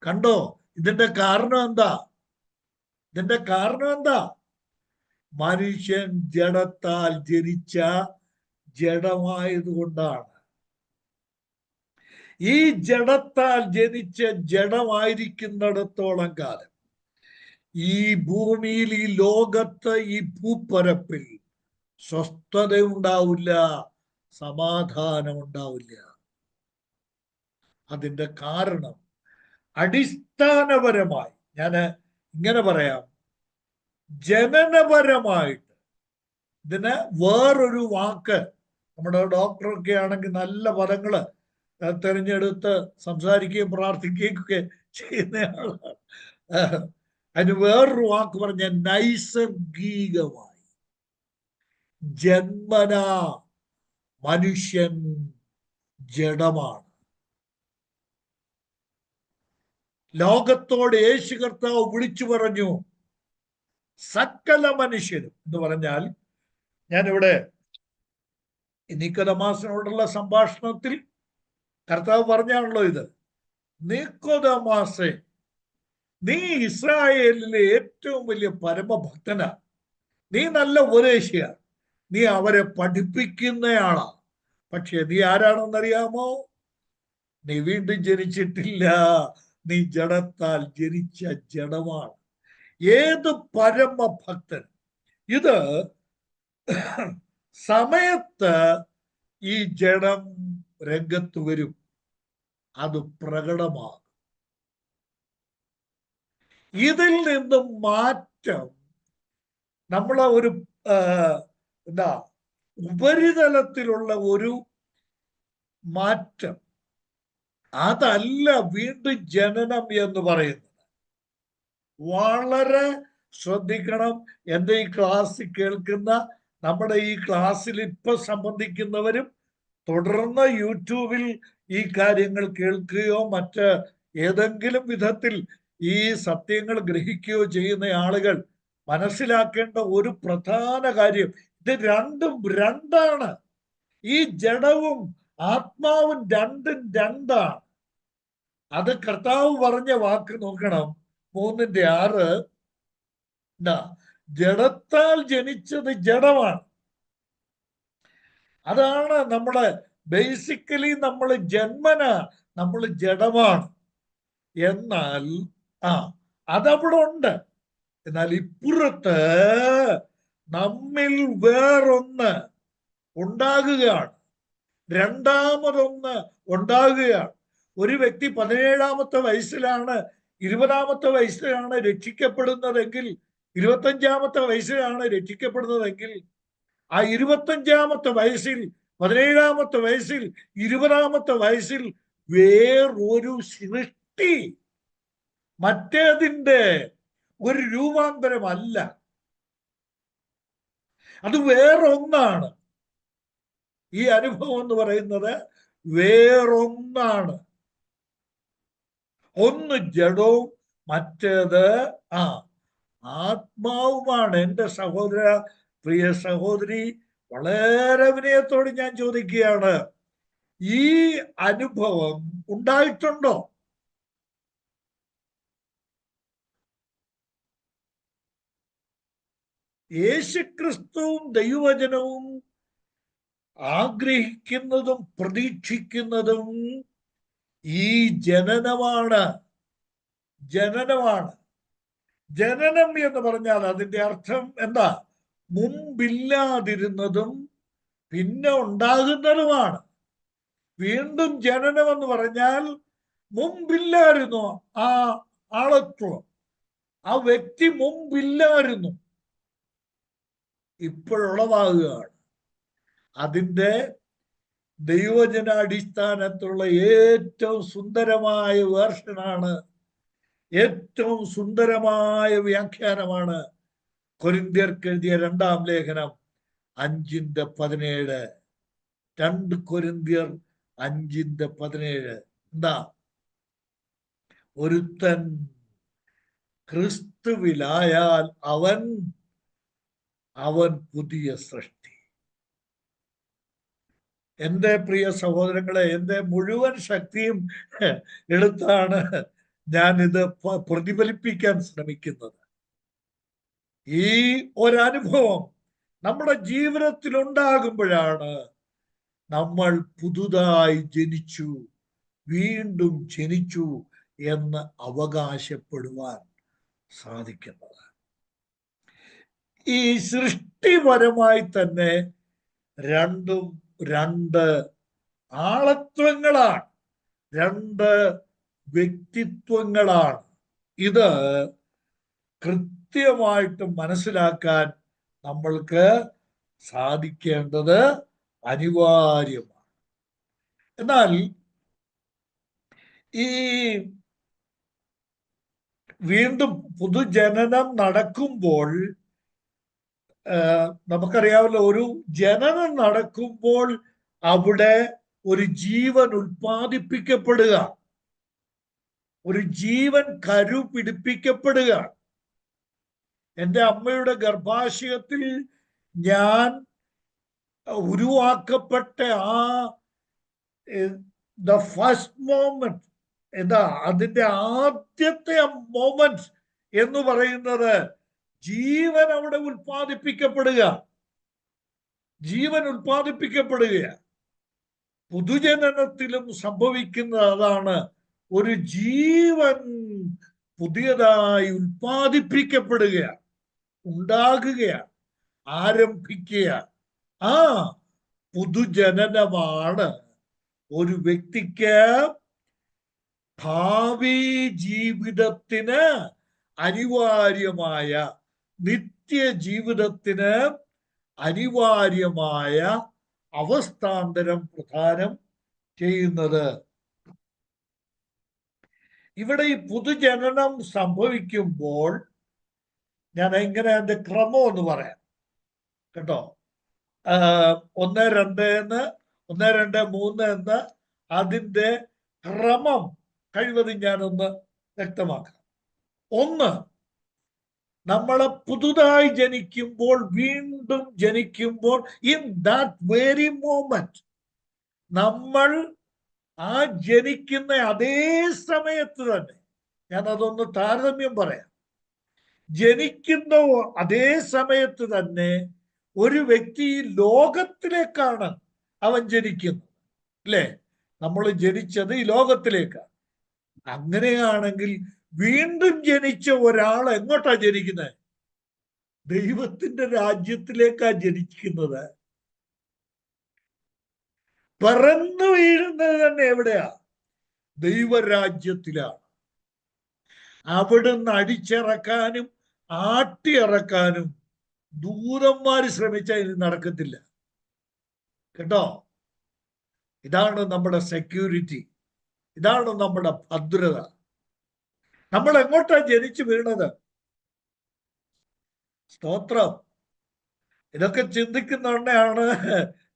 കണ്ടോ? ഇതിന്റെ കാരണം എന്താ? ഇതിന്റെ കാരണം എന്താ? മനുഷ്യൻ ജഡത്താൽ ജനിച്ച ജഡമായതുകൊണ്ടാണ്. ഈ ജഡത്താൽ ജനിച്ച ജഡമായിരിക്കുന്നിടത്തോളം കാലം ഈ ഭൂമിയിൽ, ഈ ലോകത്ത്, ഈ ഭൂപ്പരപ്പിൽ സ്വസ്ഥത ഉണ്ടാവില്ല, സമാധാനം ഉണ്ടാവില്ല. അതിന്റെ കാരണം അടിസ്ഥാനപരമായി ഞാൻ ഇങ്ങനെ പറയാം, ജനനപരമായിട്ട് ഇതിന് വേറൊരു വാക്ക്, നമ്മുടെ ഡോക്ടറൊക്കെ ആണെങ്കിൽ നല്ല പദങ്ങള് തെരഞ്ഞെടുത്ത് സംസാരിക്കുകയും പ്രാർത്ഥിക്കുകയും ഒക്കെ ചെയ്യുന്നയാളാണ്. അതിന് വേറൊരു വാക്ക് പറഞ്ഞ നൈസർഗികമായി, ജന്മനാ മനുഷ്യൻ ജഡമാണ്. ലോകത്തോട് യേശു കർത്താവ് വിളിച്ചു പറഞ്ഞു, സകല മനുഷ്യരും എന്ന് പറഞ്ഞാൽ, ഞാനിവിടെ നിക്കോദമാസിനോടുള്ള സംഭാഷണത്തിൽ കർത്താവ് പറഞ്ഞാണല്ലോ ഇത്, നിക്കോദമാസേ, നീ ഇസ്രായേലിലെ ഏറ്റവും വലിയ പരമഭക്തനാ, നീ നല്ല ഉപദേശിയാ, നീ അവരെ പഠിപ്പിക്കുന്നയാളാ. പക്ഷെ നീ ആരാണെന്നറിയാമോ? നീ വീണ്ടും ജനിച്ചിട്ടില്ല, നീ ജഡത്താൽ ജനിച്ച ജഡമാണ്. ഏത് പരമഭക്തൻ ഇത് സമയത്ത് ഈ ജഡം രംഗത്ത് വരും, അത് പ്രകടമാകും. ഇതിൽ നിന്നും മാറ്റം നമ്മളെ ഒരു എന്താ ഉപരിതലത്തിലുള്ള ഒരു മാറ്റം, അതല്ല വീണ്ടും ജനനം എന്ന് പറയുന്നത്. വളരെ ശ്രദ്ധിക്കണം. എൻ്റെ ഈ ക്ലാസ് കേൾക്കുന്ന, നമ്മുടെ ഈ ക്ലാസ്സിൽ ഇപ്പൊ സംബന്ധിക്കുന്നവരും തുടർന്ന് യൂട്യൂബിൽ ഈ കാര്യങ്ങൾ കേൾക്കുകയോ മറ്റ് ഏതെങ്കിലും വിധത്തിൽ ഈ സത്യങ്ങൾ ഗ്രഹിക്കുകയോ ചെയ്യുന്ന ആളുകൾ മനസ്സിലാക്കേണ്ട ഒരു പ്രധാന കാര്യം, ഇത് രണ്ടും രണ്ടാണ്. ഈ ജഡവും ആത്മാവും രണ്ടും രണ്ടാണ്. അത് കർത്താവ് പറഞ്ഞ വാക്ക് നോക്കണം, 3:6, ജഡത്താൽ ജനിച്ചത് ജഡമാണ്. അതാണ് നമ്മുടെ ബേസിക്കലി നമ്മൾ ജന്മന നമ്മൾ ജഡമാണ്. എന്നാൽ അതവിടെ ഉണ്ട്. എന്നാൽ ഇപ്പുറത്ത് നമ്മിൽ വേറൊന്ന് ഉണ്ടാകുകയാണ്, രണ്ടാമതൊന്ന് ഉണ്ടാകുകയാണ്. ഒരു വ്യക്തി 17-ാമത്തെ വയസ്സിലാണ്, 20-ാമത്തെ വയസ്സിലാണ് രക്ഷിക്കപ്പെടുന്നതെങ്കിൽ, 25-ാമത്തെ വയസ്സിലാണ് രക്ഷിക്കപ്പെടുന്നതെങ്കിൽ, ആ 25-ാമത്തെ വയസ്സിൽ, 17-ാമത്തെ വയസ്സിൽ, 20-ാമത്തെ വയസ്സിൽ വേറൊരു സൃഷ്ടി, മറ്റേതിൻ്റെ ഒരു രൂപാന്തരമല്ല, അത് വേറൊന്നാണ്. ഈ അനുഭവം എന്ന് പറയുന്നത് വേറൊന്നാണ്. ഒന്ന് ജഡവും മറ്റേത് ആത്മാവുമാണ്. എൻ്റെ സഹോദര, പ്രിയ സഹോദരി, വളരെ വിനയത്തോട് ഞാൻ ചോദിക്കുകയാണ്, ഈ അനുഭവം ഉണ്ടായിട്ടുണ്ടോ? യേശുക്രിസ്തുവും ദൈവവചനവും ആഗ്രഹിക്കുന്നതും പ്രതീക്ഷിക്കുന്നതും ഈ ജനനമാണ്. ജനനമാണ്. ജനനം എന്ന് പറഞ്ഞാൽ അതിന്റെ അർത്ഥം എന്താ? മുമ്പില്ലാതിരുന്നതും പിന്നെ ഉണ്ടാകുന്നതുമാണ്. വീണ്ടും ജനനം എന്ന് പറഞ്ഞാൽ മുമ്പില്ലായിരുന്നു ആ ആളത്വം, ആ വ്യക്തി മുമ്പില്ലായിരുന്നു, ഇപ്പോഴുളവാകുകയാണ്. അതിൻ്റെ ദൈവജനാടിസ്ഥാനത്തിലുള്ള ഏറ്റവും സുന്ദരമായ വേർഷനാണ്, ഏറ്റവും സുന്ദരമായ വ്യാഖ്യാനമാണ് കൊരിന്ത്യർക്ക് എഴുതിയ 2-ാം ലേഖനം 5:17. 2 കൊരിന്ത്യർ 5:17. എന്താ? ഒരുത്തൻ ക്രിസ്തുവിലായാൽ അവൻ പുതിയ സൃഷ്ടി. എൻ്റെ പ്രിയ സഹോദരങ്ങളെ, എൻ്റെ മുഴുവൻ ശക്തിയും എടുത്താണ് ഞാനിത് പ്രതിഫലിപ്പിക്കാൻ ശ്രമിക്കുന്നത്. ഈ ഒരനുഭവം നമ്മുടെ ജീവിതത്തിൽ ഉണ്ടാകുമ്പോഴാണ് നമ്മൾ പുതുതായി ജനിച്ചു, വീണ്ടും ജനിച്ചു എന്ന് അവകാശപ്പെടുവാൻ സാധിക്കുന്നത്. ഈ സൃഷ്ടിപരമായി തന്നെ രണ്ടും 2 ആളത്വങ്ങളാണ്, 2 വ്യക്തിത്വങ്ങളാണ്. ഇത് കൃത്യമായിട്ട് മനസ്സിലാക്കാൻ നമ്മൾക്ക് സാധിക്കേണ്ടത് അനിവാര്യമാണ്. എന്നാൽ ഈ വീണ്ടും പുതുജനനം നടക്കുമ്പോൾ നമുക്കറിയാമല്ലോ, ഒരു ജനനം നടക്കുമ്പോൾ അവിടെ ഒരു ജീവൻ ഉൽപ്പാദിപ്പിക്കപ്പെടുക, ഒരു ജീവൻ കരു പിടിപ്പിക്കപ്പെടുക. എൻ്റെ അമ്മയുടെ ഗർഭാശയത്തിൽ ഞാൻ ഉരുവാക്കപ്പെട്ട ദ ഫസ്റ്റ് മോമെന്റ്, എന്താ അതിൻ്റെ ആദ്യത്തെ മോമെന്റ് എന്ന് പറയുന്നത് ജീവൻ അവിടെ ഉൽപ്പാദിപ്പിക്കപ്പെടുക. പുതുജനനത്തിലും സംഭവിക്കുന്നത് അതാണ്. ഒരു ജീവൻ പുതിയതായി ഉൽപ്പാദിപ്പിക്കപ്പെടുകയാണ്, ഉണ്ടാകുകയാണ്, ആരംഭിക്കുകയാണ്. ആ പുതുജനനമാണ് ഒരു വ്യക്തിക്ക് ഭാവി ജീവിതത്തിന് അനിവാര്യമായ, നിത്യജീവിതത്തിന് അനിവാര്യമായ അവസ്ഥാന്തരം പ്രദാനം ചെയ്യുന്നത്. ഇവിടെ ഈ പുതുജനനം സംഭവിക്കുമ്പോൾ ഞാൻ എങ്ങനെ അതിന്റെ ക്രമം ഒന്ന് പറയാം കേട്ടോ. 1, 2, 3 എന്ന് അതിന്റെ ക്രമം കഴിവതും ഞാനൊന്ന് വ്യക്തമാക്കാം. 1, നമ്മളെ പുതുതായി ജനിക്കുമ്പോൾ, വീണ്ടും ജനിക്കുമ്പോൾ, ഇൻ ദാറ്റ് വെരി മോമെന്റ് നമ്മൾ ആ ജനിക്കുന്ന അതേ സമയത്ത് തന്നെ, ഞാൻ അതൊന്ന് താരതമ്യം പറയാം, ജനിക്കുന്ന അതേ സമയത്ത് തന്നെ ഒരു വ്യക്തി ലോകത്തിലേക്കാണ് അവൻ ജനിക്കുന്നത്, അല്ലേ? നമ്മൾ ജനിച്ചത് ഈ ലോകത്തിലേക്കാണ്. അങ്ങനെയാണെങ്കിൽ വീണ്ടും ജനിച്ച ഒരാൾ എങ്ങോട്ടാ ജനിക്കുന്നത്? ദൈവത്തിന്റെ രാജ്യത്തിലേക്കാ ജനിക്കുന്നത്. പറന്നു വീഴുന്നത് തന്നെ എവിടെയാ? ദൈവരാജ്യത്തിലാണ്. അവിടുന്ന് അടിച്ചിറക്കാനും ആട്ടിയിറക്കാനും ദൂതന്മാര് ശ്രമിച്ചാൽ ഇനി നടക്കത്തില്ല കേട്ടോ. ഇതാണ് നമ്മുടെ സെക്യൂരിറ്റി, ഇതാണ് നമ്മുടെ ഭദ്രത. നമ്മൾ എങ്ങോട്ടാ ജനിച്ചു വീണത്? സ്തോത്രം. ഇതൊക്കെ ചിന്തിക്കുന്നതാണ്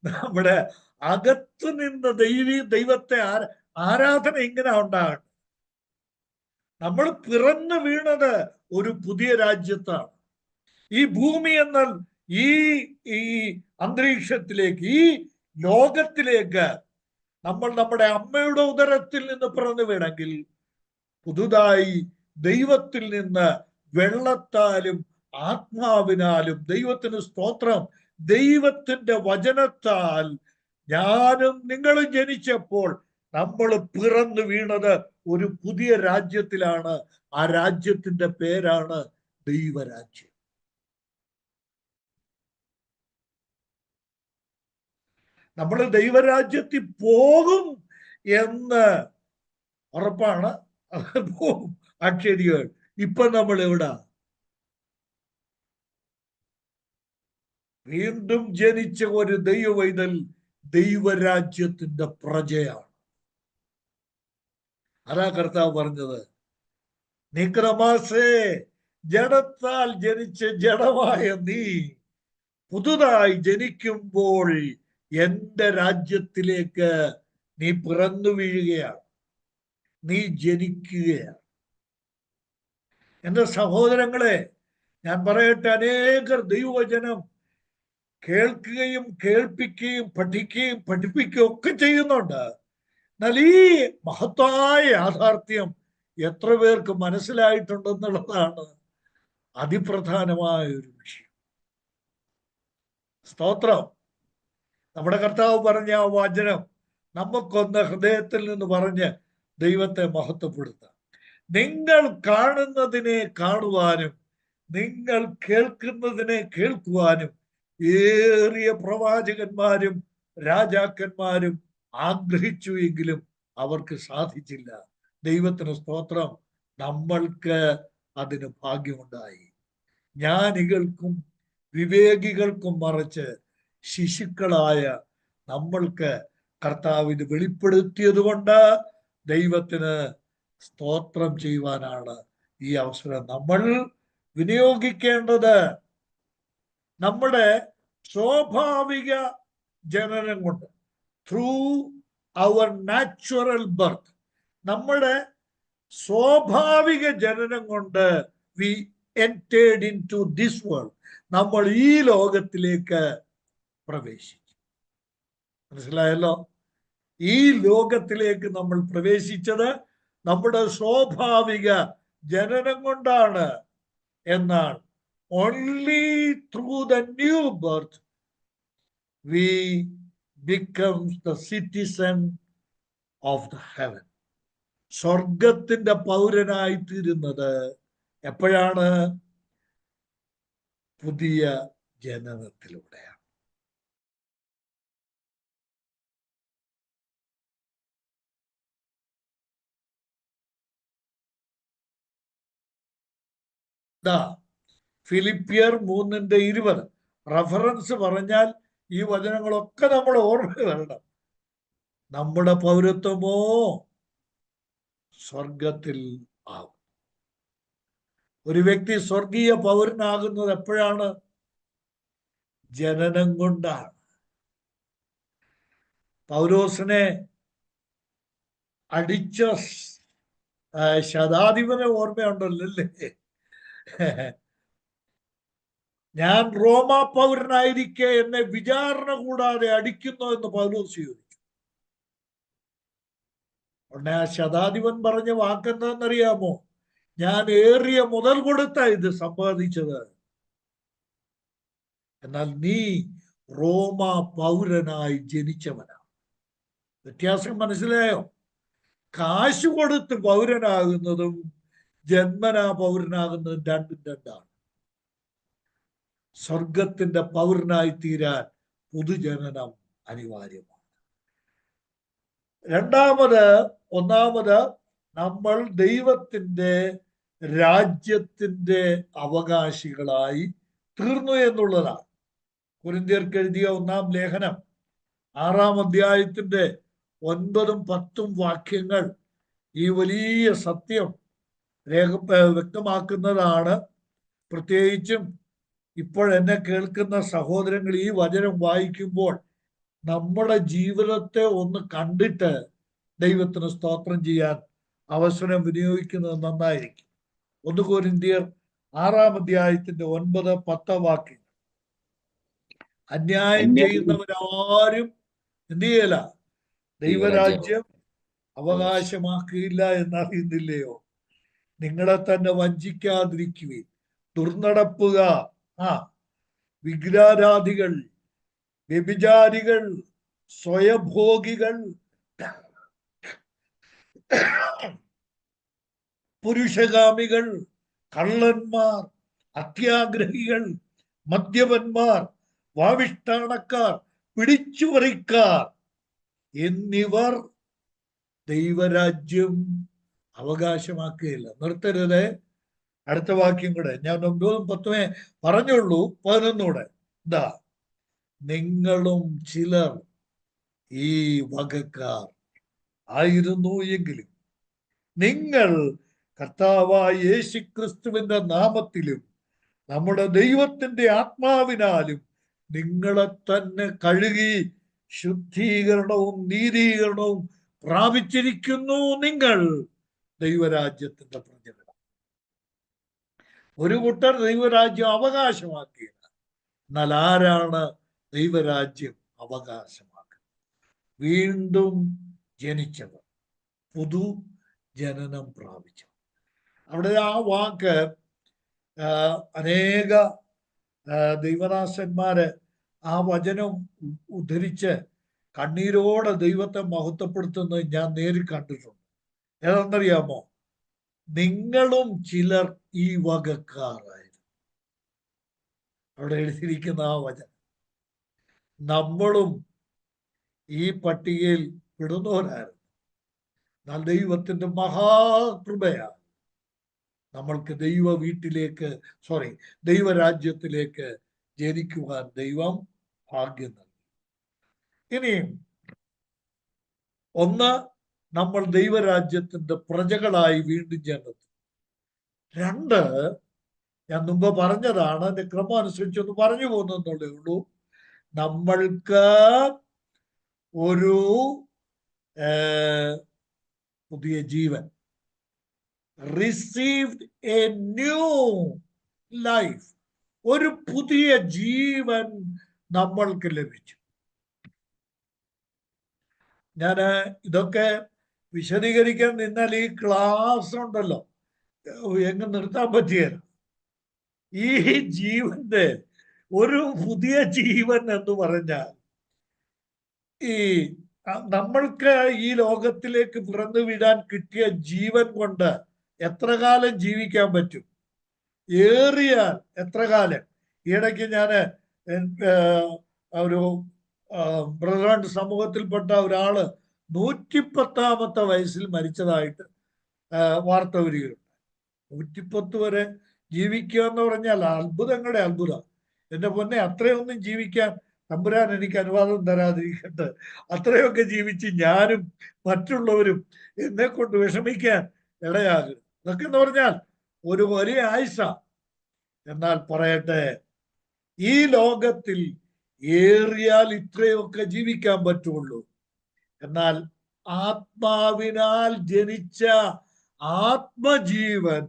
നമ്മുടെ അകത്തു നിന്ന് ദൈവത്തെ ആരാധന ഇങ്ങനെ ഉണ്ടാകണം. നമ്മൾ പിറന്നു വീണത് ഒരു പുതിയ രാജ്യത്താണ്. ഈ ഭൂമി എന്നാൽ ഈ അന്തരീക്ഷത്തിലേക്ക്, ഈ ലോകത്തിലേക്ക് നമ്മൾ നമ്മുടെ അമ്മയുടെ ഉദരത്തിൽ നിന്ന് പിറന്നു വീണെങ്കിൽ പുതുതായി ദൈവത്തിൽ നിന്ന് വെള്ളത്താലും ആത്മാവിനാലും, ദൈവത്തിന് സ്തോത്രം, ദൈവത്തിന്റെ വചനത്താൽ ഞാനും നിങ്ങളും ജനിച്ചപ്പോൾ നമ്മൾ പിറന്നു വീണത് ഒരു പുതിയ രാജ്യത്തിലാണ്. ആ രാജ്യത്തിന്റെ പേരാണ് ദൈവരാജ്യം. നമ്മൾ ദൈവരാജ്യത്തിൽ പോകും എന്ന് ഉറപ്പാണ്. പോകും. ആക്ഷേപികൾ ഇപ്പൊ നമ്മൾ എവിടാ? വീണ്ടും ജനിച്ച ഒരു ദൈവവൈതൽ ദൈവരാജ്യത്തിന്റെ പ്രജയാണ്. അതാ കർത്താവ് പറഞ്ഞത്, നിക്രമാസേ, ജഡത്താൽ ജനിച്ച ജഡമായ നീ പുതുതായി ജനിക്കുമ്പോൾ എന്റെ രാജ്യത്തിലേക്ക് നീ പിറന്നു വീഴുകയാണ്, നീ ജനിക്കുകയാണ്. എന്റെ സഹോദരങ്ങളെ, ഞാൻ പറയട്ടെ, അനേകർ ദൈവവചനം കേൾക്കുകയും കേൾപ്പിക്കുകയും പഠിക്കുകയും പഠിപ്പിക്കുകയും ഒക്കെ ചെയ്യുന്നുണ്ട്. എന്നാൽ ഈ മഹത്തായ യാഥാർത്ഥ്യം എത്ര പേർക്ക് മനസ്സിലായിട്ടുണ്ടെന്നുള്ളതാണ് അതിപ്രധാനമായ ഒരു വിഷയം. സ്തോത്രം. നമ്മുടെ കർത്താവ് പറഞ്ഞ ആ വചനം നമുക്കൊന്ന് ഹൃദയത്തിൽ നിന്ന് പറഞ്ഞ് ദൈവത്തെ മഹത്വപ്പെടുത്താം. നിങ്ങൾ കാണുന്നതിനെ കാണുവാനും നിങ്ങൾ കേൾക്കുന്നതിനെ കേൾക്കുവാനും ഏറിയ പ്രവാചകന്മാരും രാജാക്കന്മാരും ആഗ്രഹിച്ചു, എങ്കിലും അവർക്ക് സാധിച്ചില്ല. ദൈവത്തിന് സ്തോത്രം. നമ്മൾക്ക് അതിന് ഭാഗ്യമുണ്ടായി. ജ്ഞാനികൾക്കും വിവേകികൾക്കും മറിച്ച് ശിശുക്കളായ നമ്മൾക്ക് കർത്താവിന് വെളിപ്പെടുത്തിയത് കൊണ്ട് ദൈവത്തിന് സ്തോത്രം ചെയ്യുവാനാണ് ഈ അവസരം നമ്മൾ വിനിയോഗിക്കേണ്ടത്. നമ്മുടെ സ്വാഭാവിക ജനനം കൊണ്ട്, ത്രൂ അവർ നാച്ചുറൽ ബർത്ത്, നമ്മുടെ സ്വാഭാവിക ജനനം കൊണ്ട് V entered into this world, നമ്മൾ ഈ ലോകത്തിലേക്ക് പ്രവേശിച്ചു. മനസ്സിലായല്ലോ? ഈ ലോകത്തിലേക്ക് നമ്മൾ പ്രവേശിച്ചത് നമ്മുടെ സ്വാഭാവിക ജനനം കൊണ്ടാണ്. എന്നാൽ only through the new birth we become the citizen of the heaven. സ്വർഗത്തിന്റെ പൗരനായി തീരുന്നത് എപ്പോഴാണ്? പുതിയ ജനനത്തിലൂടെയാണ്. ഫിലിപ്പിയർ 3:20 റഫറൻസ് പറഞ്ഞാൽ ഈ വചനങ്ങളൊക്കെ നമ്മൾ ഓർമ്മ വരണം. നമ്മുടെ പൗരത്വമോ സ്വർഗത്തിൽ ആകും. ഒരു വ്യക്തി സ്വർഗീയ പൗരനാകുന്നത് എപ്പോഴാണ്? ജനനം കൊണ്ടാണ്. പൗലോസിനെ അടിച്ച ശതാധിപനെ ഓർമ്മയുണ്ടല്ലോ അല്ലേ? ഞാൻ റോമാ പൗരനായിരിക്കെ എന്നെ വിചാരണ കൂടാതെ അടിക്കുന്നു എന്ന് പൗലോസ് ചോദിച്ചു. ഉടനെ ആ ശതാധിപൻ പറഞ്ഞ വാക്കെന്താണെന്നറിയാമോ? ഞാൻ ഏറിയ മുതൽ കൊടുത്ത ഇത് സമ്പാദിച്ചത്. എന്നാൽ നീ റോമാ പൗരനായി ജനിച്ചവനാണ്. വ്യത്യാസം മനസ്സിലായോ? കാശ് കൊടുത്ത് പൗരനാകുന്നതും ജന്മനാ പൗരനാകുന്നതും രണ്ടും രണ്ടാണ്. സ്വർഗത്തിന്റെ പൗരനായി തീരാൻ പുതുജനനം അനിവാര്യമാണ്. ഒന്നാമത് നമ്മൾ ദൈവത്തിന്റെ രാജ്യത്തിന്റെ അവകാശികളായി തീർന്നു എന്നുള്ളതാണ്. കൊരിന്ത്യർക്ക് എഴുതിയ 1-ാം ലേഖനം 6-ാം അധ്യായത്തിന്റെ 9-10 വാക്യങ്ങൾ ഈ വലിയ സത്യം വ്യക്തമാക്കുന്നതാണ്. പ്രത്യേകിച്ചും ഇപ്പോൾ എന്നെ കേൾക്കുന്ന സഹോദരങ്ങൾ ഈ വചനം വായിക്കുമ്പോൾ നമ്മുടെ ജീവിതത്തെ ഒന്ന് കണ്ടിട്ട് ദൈവത്തിന് സ്തോത്രം ചെയ്യാൻ അവസരം വിനിയോഗിക്കുന്നത് നന്നായിരിക്കും. 1 കൊരിന്ത്യർ 6-ാം അധ്യായത്തിന്റെ 9-10 വാക്യങ്ങൾ. അന്യായം ചെയ്യുന്നവരാരും എന്ത് ചെയ്യല? ദൈവരാജ്യം അവകാശമാക്കിയില്ല എന്നറിയുന്നില്ലയോ? നിങ്ങളെ തന്നെ വഞ്ചിക്കാതിരിക്കുവിൻ. ദുർനടപ്പുകാർ, വിഗ്രഹാരാധികൾ, വ്യഭിചാരികൾ, സ്വയഭോഗികൾ, പുരുഷകാമികൾ, കള്ളന്മാർ, അത്യാഗ്രഹികൾ, മദ്യപന്മാർ, വാവിഷ്ഠാണക്കാർ, പിടിച്ചുപറിക്കാർ എന്നിവർ ദൈവരാജ്യം അവകാശമാക്കുകയില്ല. നിർത്തരുത്. അടുത്ത വാക്യം കൂടെ ഞാൻ 9 10 പറഞ്ഞുള്ളൂ. 11 കൂടെ. എന്താ? നിങ്ങളും ചിലർ ഈ വകക്കാർ ആയിരുന്നു എങ്കിലും നിങ്ങൾ കർത്താവായ യേശുക്രിസ്തുവിന്റെ നാമത്തിലും നമ്മുടെ ദൈവത്തിന്റെ ആത്മാവിനാലും നിങ്ങളെ തന്നെ കഴുകി ശുദ്ധീകരണവും നീതീകരണവും പ്രാപിച്ചിരിക്കുന്നു. നിങ്ങൾ ദൈവരാജ്യത്തിന്റെ പ്രജകളാണ്. ഒരു കൂട്ടർ ദൈവരാജ്യം അവകാശമാക്കിയത്. എന്നാൽ ആരാണ് ദൈവരാജ്യം അവകാശമാക്കുന്നത്? വീണ്ടും ജനിച്ചവർ, പുതു ജനനം പ്രാപിച്ചവർ. അവിടെ ആ വാക്ക് അനേക ദൈവദാസന്മാര് ആ വചനം ഉദ്ധരിച്ച് കണ്ണീരോടെ ദൈവത്തെ മഹത്വപ്പെടുത്തുന്നത് ഞാൻ നേരിൽ കണ്ടിട്ടുണ്ട്. ഏതെന്നറിയാമോ? നിങ്ങളും ചിലർ ഈ വകക്കാരായിരുന്നു. അവിടെ എഴുതിയിരിക്കുന്ന ആ വചനം. നമ്മളും ഈ പട്ടികയിൽ പെടുന്നവരായിരുന്നു. എന്നാൽ ദൈവത്തിന്റെ മഹാകൃപയാണ് നമ്മൾക്ക് ദൈവരാജ്യത്തിലേക്ക് ജനിക്കുവാൻ ദൈവം ഭാഗ്യം നൽകി. ഇനിയും ഒന്ന്, നമ്മൾ ദൈവരാജ്യത്തിന്റെ പ്രജകളായി വീണ്ടും ജനനം. 2, ഞാൻ മുമ്പ് പറഞ്ഞതാണ്, എന്റെ ക്രമം അനുസരിച്ചൊന്ന് പറഞ്ഞു പോകുന്നേ ഉള്ളൂ. നമ്മൾക്ക് ഒരു പുതിയ ജീവൻ, റിസീവ്ഡ് എ ന്യൂ ലൈഫ്, ഒരു പുതിയ ജീവൻ നമ്മൾക്ക് ലഭിച്ചു. ഞാൻ ഇതൊക്കെ വിശദീകരിക്കാൻ നിന്നാൽ ഈ ക്ലാസ് ഉണ്ടല്ലോ എങ്ങ് നിർത്താൻ പറ്റിയല്ല. ഈ ജീവന്റെ ഒരു പുതിയ ജീവൻ എന്ന് പറഞ്ഞാൽ ഈ നമ്മൾക്ക് ഈ ലോകത്തിലേക്ക് പിറന്നു വീഴാൻ കിട്ടിയ ജീവൻ കൊണ്ട് എത്ര കാലം ജീവിക്കാൻ പറ്റും? ഏറിയാൽ എത്ര കാലം? ഈയിടയ്ക്ക് ഞാൻ ഒരു ബ്രദറാണ്ട് സമൂഹത്തിൽപ്പെട്ട ഒരാള് 110 വയസ്സിൽ മരിച്ചതായിട്ട് വാർത്ത വരികയുണ്ട്. 110 വരെ ജീവിക്കുക എന്ന് പറഞ്ഞാൽ അത്ഭുതങ്ങളുടെ അത്ഭുതം. എന്റെ പൊന്നെ, അത്രയൊന്നും ജീവിക്കാൻ തമ്പുരാൻ എനിക്ക് അനുവാദം തരാതിരിക്കട്ടെ. അത്രയൊക്കെ ജീവിച്ച് ഞാനും മറ്റുള്ളവരും എന്നെ കൊണ്ട് വിഷമിക്കാൻ ഇടയാകും. ഇതൊക്കെ എന്ന് പറഞ്ഞാൽ ഒരു വലിയ ആയുസ. എന്നാൽ പറയട്ടെ, ഈ ലോകത്തിൽ ഏറിയാൽ ഇത്രയൊക്കെ ജീവിക്കാൻ പറ്റുള്ളൂ. എന്നാൽ ആത്മാവിനാൽ ജനിച്ച ആത്മജീവൻ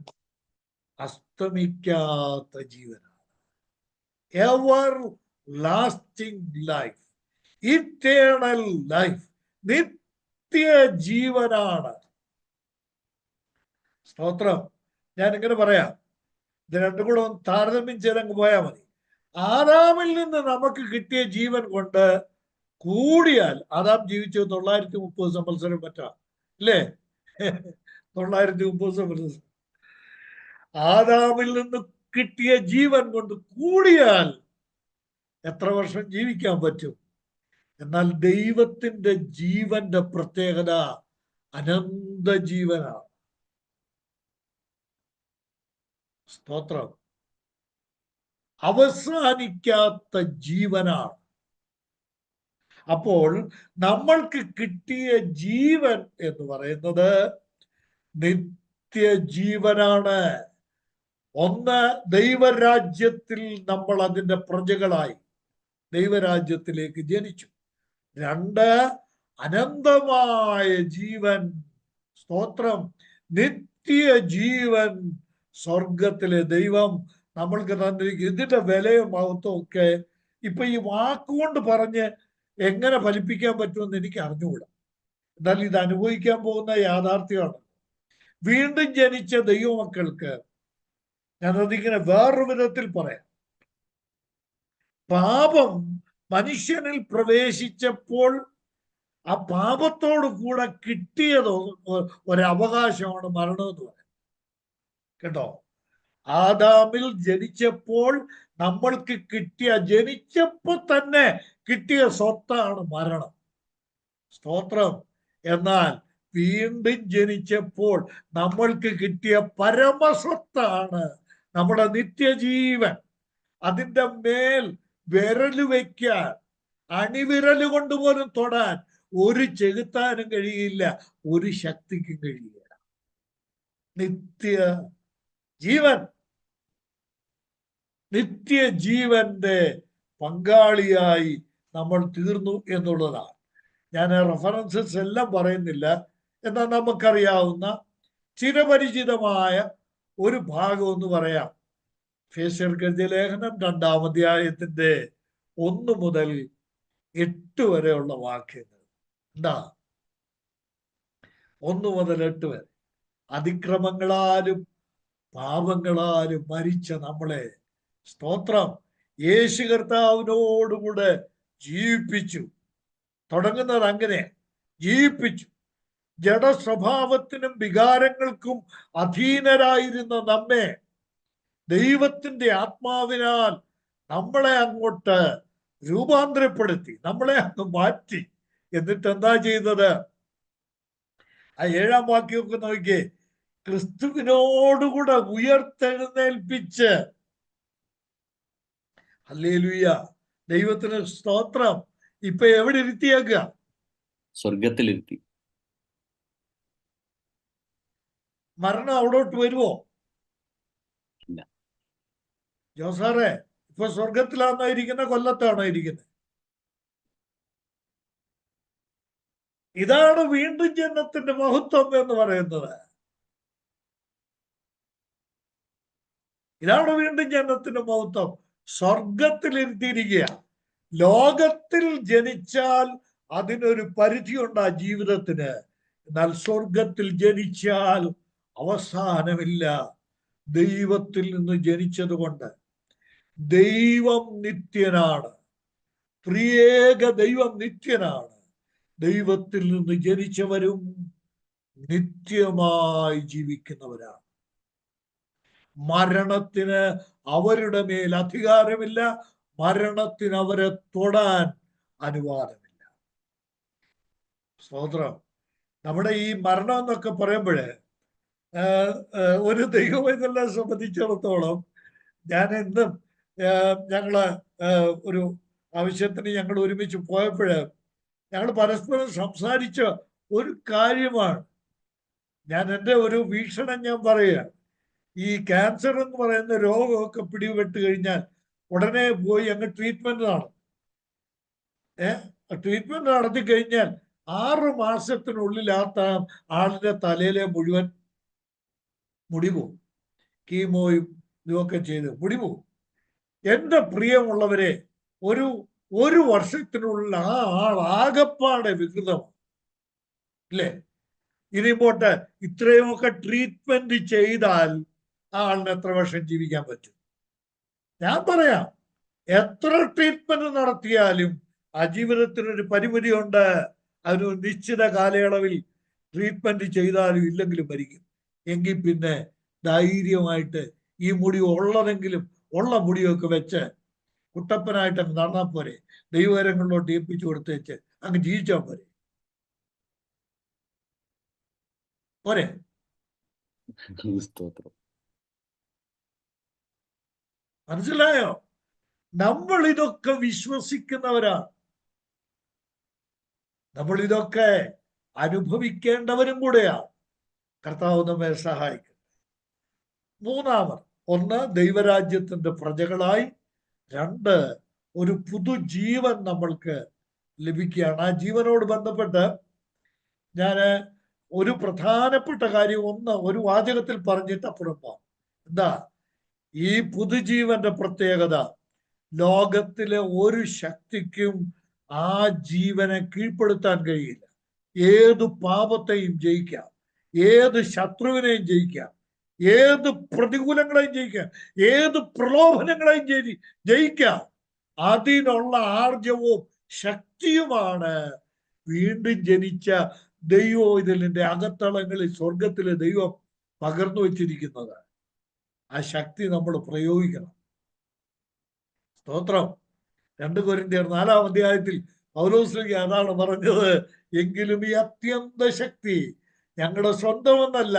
അസ്തമിക്കാത്ത ജീവനാണ്. Everlasting life, eternal life, നിത്യ ജീവനാണ്. സ്തോത്രം. ഞാൻ ഇങ്ങനെ പറയാം, ഇത് രണ്ടും കൂടെ ഒന്ന് താരതമ്യം ചെയ്തങ്ങ് പോയാൽ മതി. ആദാമിൽ നിന്ന് നമുക്ക് കിട്ടിയ ജീവൻ കൊണ്ട് കൂടിയാൽ, ആദാം ജീവിച്ചത് 930 സംവത്സരം പറ്റാ, അല്ലേ? 930 സംവത്സരം. ആദാമിൽ നിന്ന് കിട്ടിയ ജീവൻ കൊണ്ട് കൂടിയാൽ എത്ര വർഷം ജീവിക്കാൻ പറ്റും? എന്നാൽ ദൈവത്തിന്റെ ജീവന്റെ പ്രത്യേകത അനന്ത ജീവനാണ്. സ്തോത്രം. അവസാനിക്കാത്ത ജീവനാണ്. അപ്പോൾ നമ്മൾക്ക് കിട്ടിയ ജീവൻ എന്ന് പറയുന്നത് നിത്യജീവനാണ്. ഒന്ന്, ദൈവരാജ്യത്തിൽ നമ്മൾ അതിന്റെ പ്രജകളായി ദൈവരാജ്യത്തിലേക്ക് ജനിച്ചു. 2, അനന്തമായ ജീവൻ. സ്തോത്രം. നിത്യജീവൻ സ്വർഗത്തിലെ ദൈവം നമ്മൾക്ക് തന്നിരിക്കും. ഇതിന്റെ വിലയും മഹത്വം ഒക്കെ ഇപ്പൊ ഈ വാക്കുകൊണ്ട് പറഞ്ഞ് എങ്ങനെ ഫലിപ്പിക്കാൻ പറ്റുമെന്ന് എനിക്ക് അറിഞ്ഞുകൂടാ. എന്നാൽ ഇത് അനുഭവിക്കാൻ പോകുന്ന യാഥാർത്ഥ്യമാണ്. വീണ്ടും ജനിച്ച ദൈവമക്കൾക്ക് ഞാനതിങ്ങനെ വേറൊരു വിധത്തിൽ പറയാം. പാപം മനുഷ്യനിൽ പ്രവേശിച്ചപ്പോൾ ആ പാപത്തോടു കൂടെ കിട്ടിയത് ഒരവകാശമാണ് മരണം എന്ന് പറയുന്നത്. കേട്ടോ? ആദാമിൽ ജനിച്ചപ്പോൾ നമ്മൾക്ക് ജനിച്ചപ്പോൾ തന്നെ കിട്ടിയ സ്വത്താണ് മരണം. സ്തോത്രം. എന്നാൽ വീണ്ടും ജനിച്ചപ്പോൾ നമ്മൾക്ക് കിട്ടിയ പരമസ്വത്താണ് നമ്മുടെ നിത്യജീവൻ. അതിൻ്റെ മേൽ വിരല് വയ്ക്കാൻ, അണിവിരല് കൊണ്ടുപോലും തൊടാൻ ഒരു ചെകുത്താനും കഴിയില്ല, ഒരു ശക്തിക്കും കഴിയില്ല. നിത്യ ജീവൻ, നിത്യജീവന്റെ പങ്കാളിയായി നമ്മൾ തീർന്നു എന്നുള്ളതാണ്. ഞാൻ റെഫറൻസസ് എല്ലാം പറയുന്നില്ല, എന്നാൽ നമുക്കറിയാവുന്ന ചിരപരിചിതമായ ഒരു ഭാഗം ഒന്ന് പറയാം. എഫേസ്യർക്ക് എഴുതിയ ലേഖനം 2-ാം അധ്യായത്തിന്റെ 1 മുതൽ 8 വരെയുള്ള വാക്യങ്ങൾ. എന്താ? 1 മുതൽ 8 വരെ. അതിക്രമങ്ങളാലും പാപങ്ങളാലും മരിച്ച നമ്മളെ, സ്തോത്രം, യേശു കർത്താവിനോടുകൂടെ ജീവിപ്പിച്ചു. തുടങ്ങുന്നത് അങ്ങനെ, ജീവിപ്പിച്ചു. ജഡസ്വഭാവത്തിനും വികാരങ്ങൾക്കും അധീനരായിരുന്ന നമ്മെ ദൈവത്തിന്റെ ആത്മാവിനാൽ നമ്മളെ അങ്ങോട്ട് രൂപാന്തരപ്പെടുത്തി, നമ്മളെ അങ്ങ് മാറ്റി. എന്നിട്ട് എന്താ ചെയ്തത്? ആ 7-ാം വാക്യമൊക്കെ നോക്കിയേ. ക്രിസ്തുവിനോടുകൂടെ ഉയർത്തെഴുന്നേൽപ്പിച്ച്, ഹല്ലേലൂയ, ദൈവത്തിന് സ്തോത്രം. ഇപ്പൊ എവിടെ ഇരുത്തിയേക്കുക? സ്വർഗത്തിലിരുത്തി. മരണം അവിടോട്ട് വരുമോ? ഇല്ല. ജോസാറെ, ഇപ്പൊ സ്വർഗത്തിലാണോ ഇരിക്കുന്നത്, കൊല്ലത്താണോ ഇരിക്കുന്നത്? ഇതാണ് വീണ്ടും ജനനത്തിന്റെ മഹത്വം എന്ന് പറയുന്നത്. ഇതാണ് വീണ്ടും ജനനത്തിന്റെ മഹത്വം. സ്വർഗത്തിലിരുത്തിയിരിക്കുക. ലോകത്തിൽ ജനിച്ചാൽ അതിനൊരു പരിധിയുണ്ട് ആ ജീവിതത്തിന്. എന്നാൽ സ്വർഗത്തിൽ ജനിച്ചാൽ അവസാനമില്ല. ദൈവത്തിൽ നിന്ന് ജനിച്ചത് കൊണ്ട് ദൈവം നിത്യനാണ്. ത്രിയേക ദൈവം നിത്യനാണ്. ദൈവത്തിൽ നിന്ന് ജനിച്ചവരും നിത്യമായി ജീവിക്കുന്നവരാണ്. മരണത്തിന് അവരുടെ മേൽ അധികാരമില്ല. മരണത്തിന് അവരെ തൊടാൻ അനുവാദമില്ല. സ്തോത്രം. നമ്മുടെ ഈ മരണം എന്നൊക്കെ പറയുമ്പോഴേ ഒരു ദൈവവൈതലിനെ സംബന്ധിച്ചിടത്തോളം, ഞാൻ ഇന്നും ഞങ്ങള് ഒരു ആവശ്യത്തിന് ഞങ്ങൾ ഒരുമിച്ച് പോയപ്പോഴ് ഞങ്ങൾ പരസ്പരം സംസാരിച്ച ഒരു കാര്യമാണ്. ഞാൻ എൻ്റെ ഒരു വീക്ഷണം ഞാൻ പറയുകയാണ്. ഈ ക്യാൻസർ എന്ന് പറയുന്ന രോഗമൊക്കെ പിടിപെട്ട് കഴിഞ്ഞാൽ ഉടനെ പോയി അങ്ങ് ട്രീറ്റ്മെന്റ് നടത്തും. ട്രീറ്റ്മെന്റ് നടത്തി കഴിഞ്ഞാൽ 6 മാസത്തിനുള്ളിൽ ആളിന്റെ തലയിലെ മുഴുവൻ മുടി പോകും. കീമോയും ഇതൊക്കെ ചെയ്ത് മുടി പോകും. എൻ്റെ പ്രിയമുള്ളവരെ, ഒരു വർഷത്തിനുള്ളിൽ ആ ആൾ ആകപ്പാടെ വികൃതമാണ്, ഇല്ലേ? ഇനി പോട്ടെ, ഇത്രയുമൊക്കെ ട്രീറ്റ്മെന്റ് ചെയ്താൽ ആ ആളിന് എത്ര വർഷം ജീവിക്കാൻ പറ്റും? ഞാൻ പറയാം, എത്ര ട്രീറ്റ്മെന്റ് നടത്തിയാലും ആ ജീവിതത്തിനൊരു പരിമിതിയുണ്ട്. അതിനൊരു നിശ്ചിത കാലയളവിൽ ട്രീറ്റ്മെന്റ് ചെയ്താലും ഇല്ലെങ്കിലും മരിക്കും. എങ്കിൽ പിന്നെ ധൈര്യമായിട്ട് ഈ മുടി ഉള്ളതെങ്കിലും ഉള്ള മുടിയൊക്കെ വെച്ച് കുട്ടപ്പനായിട്ട് അങ്ങ് നടന്നാൽ പോരെ? ദൈവകരങ്ങളിലോട്ട് ഏൽപ്പിച്ചു കൊടുത്തേച്ച് അങ്ങ് ജീവിച്ചാൽ പോരെ? പോരെ? മനസ്സിലായോ? നമ്മൾ ഇതൊക്കെ വിശ്വസിക്കുന്നവരാണ്. നമ്മൾ ഇതൊക്കെ അനുഭവിക്കേണ്ടവരും കൂടെയാണ്. കർത്താവ് നമ്മെ സഹായിക്കും. 3, 1 ദൈവരാജ്യത്തിന്റെ പ്രജകളായി, 2 ഒരു പുതുജീവൻ നമ്മൾക്ക് ലഭിക്കുകയാണ്. ആ ജീവനോട് ബന്ധപ്പെട്ട് ഞാൻ ഒരു പ്രധാനപ്പെട്ട കാര്യം ഒരു വാചകത്തിൽ പറഞ്ഞിട്ട് അപ്പുറം പോകാം. എന്താ ഈ പുതുജീവന്റെ പ്രത്യേകത? ലോകത്തിലെ ഒരു ശക്തിക്കും ആ ജീവനെ കീഴ്പ്പെടുത്താൻ കഴിയില്ല. ഏത് പാപത്തെയും ജയിക്കാം, ഏത് ശത്രുവിനെയും ജയിക്കാം, ഏത് പ്രതികൂലങ്ങളെയും ജയിക്കാം, ഏത് പ്രലോഭനങ്ങളെയും ജയിക്കാം. അതിനുള്ള ആർജവും ശക്തിയുമാണ് വീണ്ടും ജനിച്ച ദൈവവൈതലിന്റെ അകത്തളങ്ങളിൽ സ്വർഗത്തിലെ ദൈവം പകർന്നു വച്ചിരിക്കുന്നത്. ആ ശക്തി നമ്മൾ പ്രയോഗിക്കണം. സ്തോത്രം. 2 കൊരിന്ത്യർ 4-ാം അധ്യായത്തിൽ പൗലോസ് അതാണ് പറഞ്ഞത്. എങ്കിലും ഈ അത്യന്ത ശക്തി ഞങ്ങളുടെ സ്വന്തമെന്നല്ല,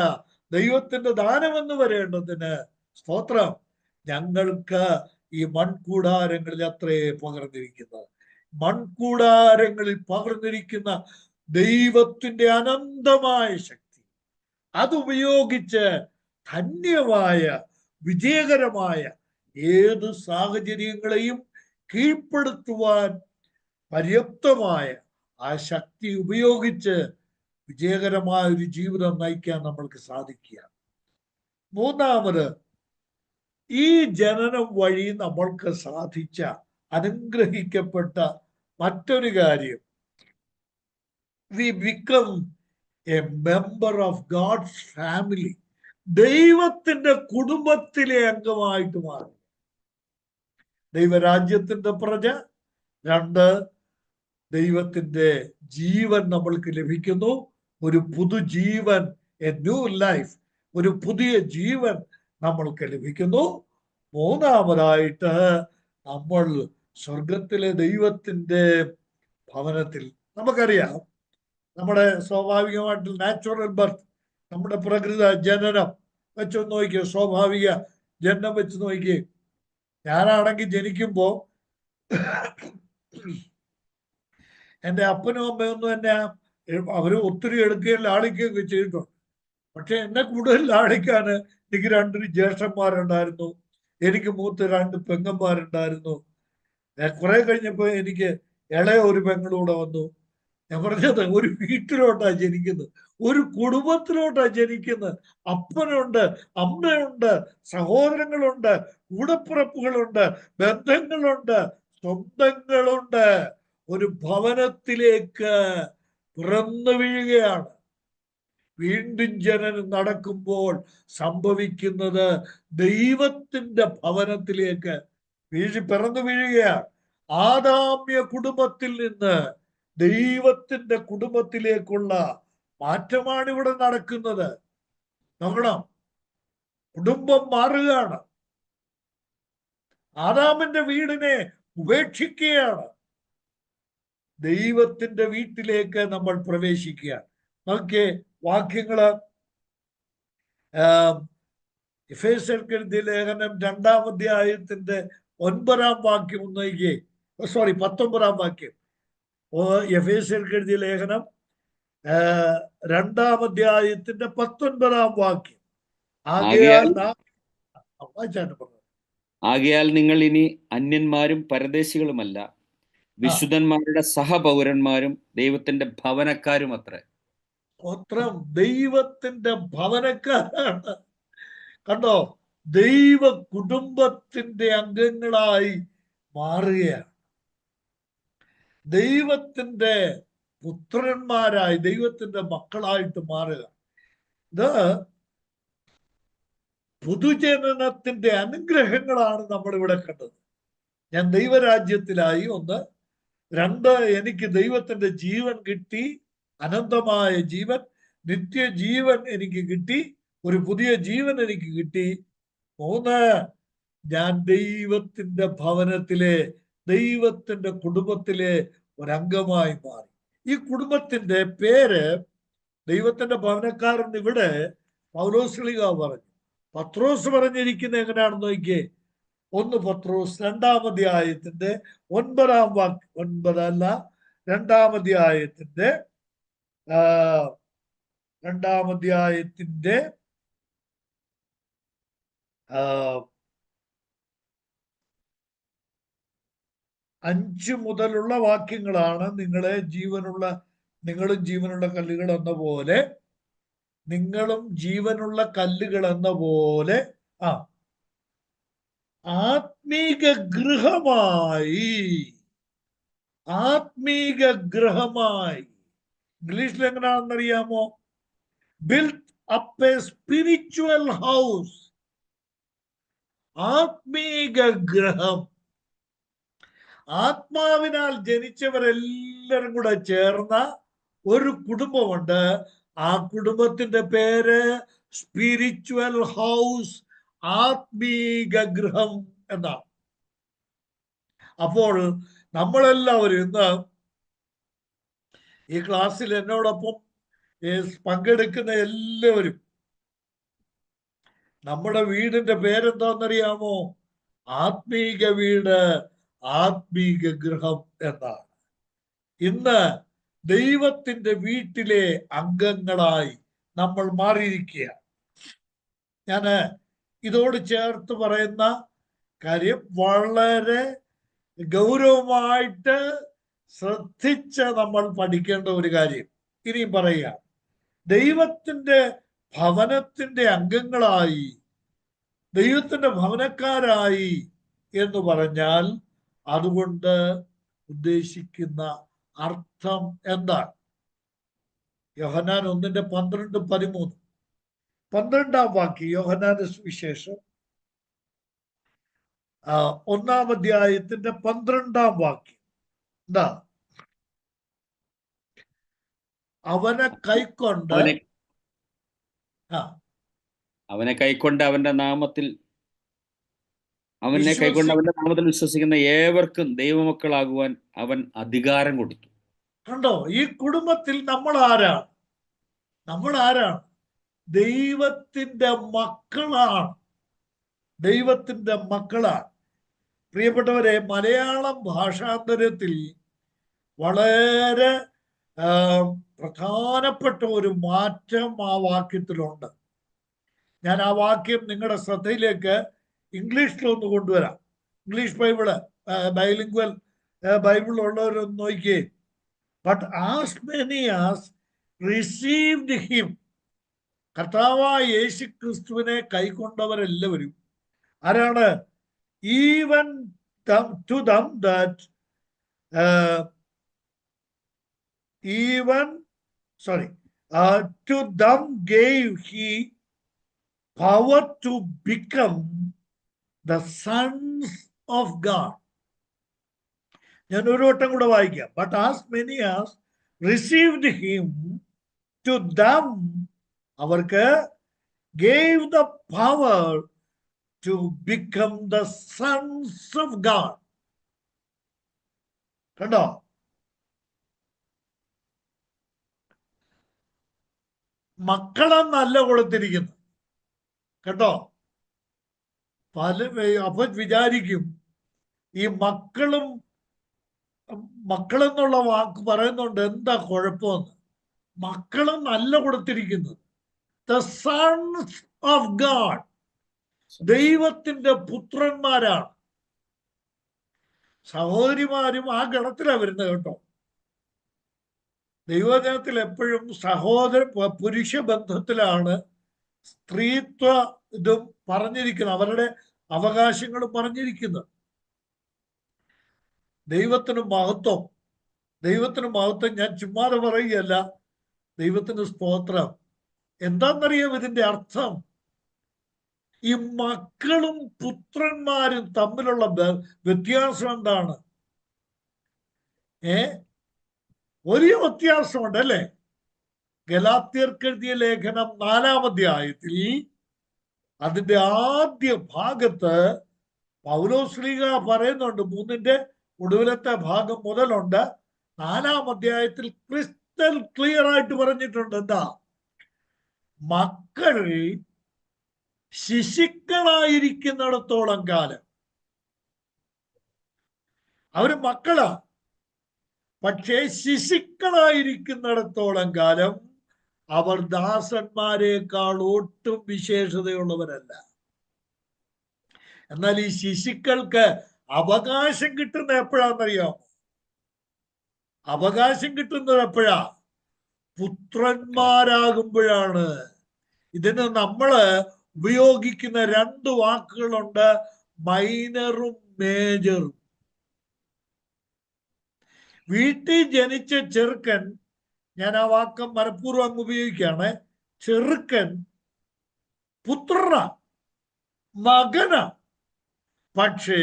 ദൈവത്തിന്റെ ദാനമെന്ന് വരേണ്ടതിന് സ്തോത്രം. ഞങ്ങൾക്ക് ഈ മൺകൂടാരങ്ങളിൽ അത്രേ പകർന്നിരിക്കുന്നത്. മൺകൂടാരങ്ങളിൽ പകർന്നിരിക്കുന്ന ദൈവത്തിന്റെ അനന്തമായ ശക്തി അതുപയോഗിച്ച് ധന്യമായ വിജയകരമായ ഏത് സാഹചര്യങ്ങളെയും കീഴ്പ്പെടുത്തുവാൻ പര്യാപ്തമായ ആ ശക്തി ഉപയോഗിച്ച് വിജയകരമായ ഒരു ജീവിതം നയിക്കാൻ നമ്മൾക്ക് സാധിക്കുക. മൂന്നാമത്, ഈ ജനനം വഴി നമ്മൾക്ക് സാധിച്ച അനുഗ്രഹിക്കപ്പെട്ട മറ്റൊരു കാര്യം, we become a member of God's family. ദൈവത്തിന്റെ കുടുംബത്തിലെ അംഗമായിട്ട് മാറി. ദൈവരാജ്യത്തിന്റെ പ്രജ. 2, ദൈവത്തിന്റെ ജീവൻ നമ്മൾക്ക് ലഭിക്കുന്നു. ഒരു പുതുജീവൻ, എ ന്യൂ ലൈഫ്, ഒരു പുതിയ ജീവൻ നമ്മൾക്ക് ലഭിക്കുന്നു. മൂന്നാമതായിട്ട്, നമ്മൾ സ്വർഗത്തിലെ ദൈവത്തിന്റെ ഭവനത്തിൽ. നമുക്കറിയാം, നമ്മുടെ സ്വാഭാവികമായിട്ട് നാച്ചുറൽ ബർത്ത്, നമ്മുടെ പ്രകൃത ജനനം വെച്ചൊന്ന് നോക്കിയോ, സ്വാഭാവിക ജനനം വെച്ച് നോക്കിയേ. ഞാനാണെങ്കിൽ ജനിക്കുമ്പോ എൻ്റെ അപ്പനും അമ്മയൊന്നും എന്നെ അവര് ഒത്തിരി എടുക്കുകയും ലാളിക്കുകയൊക്കെ ചെയ്തിട്ടുണ്ട്. പക്ഷെ എന്നെ കൂടുതൽ ലാളിക്കാൻ എനിക്ക് 2 ജ്യേഷ്ഠന്മാരുണ്ടായിരുന്നു, എനിക്ക് മൂത്ത 2 പെങ്ങന്മാരുണ്ടായിരുന്നു. കുറെ കഴിഞ്ഞപ്പോ എനിക്ക് ഇളയ ഒരു പെങ്ങളൂടെ വന്നു. ഞാൻ പറഞ്ഞത്, ഒരു വീട്ടിലോട്ടാ ജനിക്കുന്നത്, ഒരു കുടുംബത്തിലോട്ടാ ജനിക്കുന്നത്. അപ്പനുണ്ട്, അമ്മയുണ്ട്, സഹോദരങ്ങളുണ്ട്, കൂടപ്പിറപ്പുകളുണ്ട്, ബന്ധങ്ങളുണ്ട്, സ്വന്തങ്ങളുണ്ട്. ഒരു ഭവനത്തിലേക്ക് പിറന്നു വീഴുകയാണ്. വീണ്ടും ജനനം നടക്കുമ്പോൾ സംഭവിക്കുന്നത് ദൈവത്തിന്റെ ഭവനത്തിലേക്ക് പിറന്നു വീഴുകയാണ്. ആദാമ്യ കുടുംബത്തിൽ നിന്ന് ദൈവത്തിന്റെ കുടുംബത്തിലേക്കുള്ള മാറ്റമാണ് ഇവിടെ നടക്കുന്നത്. നോക്കണം, കുടുംബം മാറുകയാണ്. ആദാമിന്റെ വീടിനെ ഉപേക്ഷിക്കുകയാണ്. ദൈവത്തിന്റെ വീട്ടിലേക്ക് നമ്മൾ പ്രവേശിക്കുകയാണ്. നോക്കിയേ വാക്യങ്ങള്. എഫേസ്യർക്ക് എഴുതിയ ലേഖനം 2-ാം അധ്യായത്തിന്റെ 9-ാം വാക്യം ഒന്നേക്ക്, 19-ാം വാക്യം. എഫേസ്യർക്ക് എഴുതിയ ലേഖനം 2-ാം അധ്യായത്തിന്റെ 19-ാം വാക്യം. ആകയാൽ നിങ്ങൾ ഇനി അന്യന്മാരും പരദേശികളുമല്ല, വിശുദ്ധന്മാരുടെ സഹപൗരന്മാരും ദൈവത്തിന്റെ ഭവനക്കാരും അത്രേ. ദൈവത്തിന്റെ ഭവനക്കാരാണ്. കണ്ടോ, ദൈവ കുടുംബത്തിന്റെ അംഗങ്ങളായി മാറുകയാണ്. ദൈവത്തിന്റെ പുത്രന്മാരായി, ദൈവത്തിന്റെ മക്കളായിട്ട് മാറുക. ഇത് പുതുജനനത്തിന്റെ അനുഗ്രഹങ്ങളാണ് നമ്മൾ ഇവിടെ കണ്ടത്. ഞാൻ ദൈവരാജ്യത്തിലായി, 1. 2, എനിക്ക് ദൈവത്തിന്റെ ജീവൻ കിട്ടി, അനന്തമായ ജീവൻ, നിത്യജീവൻ എനിക്ക് കിട്ടി, ഒരു പുതിയ ജീവൻ എനിക്ക് കിട്ടി. 3, ഞാൻ ദൈവത്തിന്റെ ഭവനത്തിലെ, ദൈവത്തിന്റെ കുടുംബത്തിലെ ഒരംഗമായി മാറി. ഈ കുടുംബത്തിന്റെ പേര്, ദൈവത്തിന്റെ ഭവനക്കാരൻ ഇവിടെ പൗലോസ് ശ്ലീഹ പറഞ്ഞു. പത്രോസ് പറഞ്ഞിരിക്കുന്നത് എങ്ങനെയാണെന്ന് നോക്കിയേ. 1 പത്രോസ് 2-ാം അധ്യായത്തിന്റെ 9-ാം വാക്യം, 9 അല്ല, 2-ാം അധ്യായത്തിന്റെ 2-ാം അധ്യായത്തിന്റെ 5 മുതലുള്ള വാക്യങ്ങളാണ്. നിങ്ങളും ജീവനുള്ള കല്ലുകൾ എന്ന പോലെ, നിങ്ങളും ജീവനുള്ള കല്ലുകൾ എന്ന പോലെ ആത്മീക ഗൃഹമായി. ഇംഗ്ലീഷിൽ എങ്ങനെയാണെന്നറിയാമോ? Built up a spiritual house. ആത്മീക ഗൃഹം. ആത്മാവിനാൽ ജനിച്ചവരെല്ലാരും കൂടെ ചേർന്ന ഒരു കുടുംബമുണ്ട്. ആ കുടുംബത്തിന്റെ പേര് സ്പിരിച്വൽ ഹൗസ്, ആത്മീക ഗൃഹം എന്നാണ്. അപ്പോൾ നമ്മളെല്ലാവരും ഇന്ന് ഈ ക്ലാസ്സിൽ എന്നോടൊപ്പം പങ്കെടുക്കുന്ന എല്ലാവരും, നമ്മുടെ വീടിന്റെ പേരെന്താണെന്നറിയാമോ? ആത്മീക വീട്, ആത്മീക ഗൃഹം എന്നാണ്. ഇന്ന് ദൈവത്തിന്റെ വീട്ടിലെ അംഗങ്ങളായി നമ്മൾ മാറിയിരിക്കുക. ഞാൻ ഇതോട് ചേർത്ത് പറയുന്ന കാര്യം വളരെ ഗൗരവമായിട്ട് ശ്രദ്ധിച്ച് നമ്മൾ പഠിക്കേണ്ട ഒരു കാര്യം ഇനിയും പറയുക. ദൈവത്തിന്റെ ഭവനത്തിന്റെ അംഗങ്ങളായി, ദൈവത്തിന്റെ ഭവനക്കാരായി എന്ന് പറഞ്ഞാൽ അതുകൊണ്ട് ഉദ്ദേശിക്കുന്ന അർത്ഥം എന്താണ്? യോഹന്നാൻ 1:12-13, 12-ാം വാക്യം, യോഹന്നാന്റെ സുവിശേഷം 1-ാം അധ്യായത്തിന്റെ 12-ാം വാക്യം എന്താ? അവനെ കൈക്കൊണ്ട് അവന്റെ നാമത്തിൽ വിശ്വസിക്കുന്ന ഏവർക്കും ദൈവമക്കളാകുവാൻ അവൻ അധികാരം കൊടുത്തു. കണ്ടോ? ഈ കുടുംബത്തിൽ നമ്മൾ ആരാണ്? ദൈവത്തിന്റെ മക്കളാണ്. ദൈവത്തിന്റെ മക്കളാണ്. പ്രിയപ്പെട്ടവരെ, മലയാളം ഭാഷാന്തരത്തിൽ വളരെ പ്രധാനപ്പെട്ട ഒരു മാറ്റം ആ വാക്യത്തിലുണ്ട്. ഞാൻ ആ വാക്യം നിങ്ങളുടെ ശ്രദ്ധയിലേക്ക് ഇംഗ്ലീഷിലൊന്ന് കൊണ്ടുവരാം. ഇംഗ്ലീഷ് ബൈബിള്, ബൈലിംഗ്വൽ ബൈബിൾ ഉള്ളവരൊന്ന് നോക്കിയേ. But as many as received him, കർത്താവായ യേശു ക്രിസ്തുവിനെ കൈക്കൊണ്ടവരെല്ലാവരും ആരാണ്? Even to them that to them gave he power to become the sons of God. ഞാൻ ഒരു വട്ടം കൂടെ വായിക്കാം. But as many as received him, to them, അവർക്ക് gave the power to become the sons of God. കണ്ടോ? മക്കളെന്നല്ല കൊടുത്തിരിക്കുന്നു. കേട്ടോ? അപ്പൊ വിചാരിക്കും ഈ മക്കളെന്നുള്ള വാക്ക് പറയുന്നുണ്ട്, എന്താ കുഴപ്പമെന്ന്. മക്കളെന്നല്ല കൊടുത്തിരിക്കുന്നത്. ദ സൺസ് ഓഫ് ഗാഡ്, ദൈവത്തിന്റെ പുത്രന്മാരാണ്. സഹോദരിമാരും ആ ഗണത്തിലാണ് വരുന്നത്. കേട്ടോ? ദൈവജനത്തിൽ എപ്പോഴും പുരുഷ ബന്ധത്തിലാണ് സ്ത്രീത്വ ഇതും പറഞ്ഞിരിക്കുന്നത്, അവരുടെ അവകാശങ്ങളും പറഞ്ഞിരിക്കുന്നത്. ദൈവത്തിന് മഹത്വം ഞാൻ ചുമ്മാതെ പറയുകയല്ല. ദൈവത്തിന് സ്തോത്രം. എന്താണെന്നറിയാം ഇതിന്റെ അർത്ഥം? ഈ മക്കളും പുത്രന്മാരും തമ്മിലുള്ള വ്യത്യാസം എന്താണ്? വലിയ വ്യത്യാസമുണ്ട് അല്ലേ? ഗലാത്യർക്കെഴുതിയ ലേഖനം 4-ാം അധ്യായത്തിൽ അതിന്റെ ആദ്യ ഭാഗത്ത് പൗലോസ്ലീഹ പറയുന്നുണ്ട്. 3-ന്റെ ഒടുവിലത്തെ ഭാഗം മുതലുണ്ട്. 4-ാം അധ്യായത്തിൽ ക്രിസ്റ്റൽ ക്ലിയർ ആയിട്ട് പറഞ്ഞിട്ടുണ്ട്. എന്താ? മക്കൾ ശിശുക്കളായിരിക്കുന്നിടത്തോളം കാലം അവര് മക്കളാ. പക്ഷേ ശിശുക്കളായിരിക്കുന്നിടത്തോളം കാലം അവർ ദാസന്മാരെക്കാൾ ഒട്ടും വിശേഷതയുള്ളവരല്ല. എന്നാൽ ഈ ശിശുക്കൾക്ക് അവകാശം കിട്ടുന്ന എപ്പോഴാണെന്നറിയാമോ? അവകാശം കിട്ടുന്നത് എപ്പോഴാ? പുത്രന്മാരാകുമ്പോഴാണ്. ഇതിന് നമ്മള് ഉപയോഗിക്കുന്ന 2 വാക്കുകളുണ്ട്, മൈനറും മേജറും. വീട്ടിൽ ജനിച്ച ചെറുക്കൻ, ഞാൻ ആ വാക്കം മനഃപൂർവ്വം അങ്ങ് ഉപയോഗിക്കുകയാണ്, ചെറുക്കൻ പുത്രനാ, മകനാ. പക്ഷേ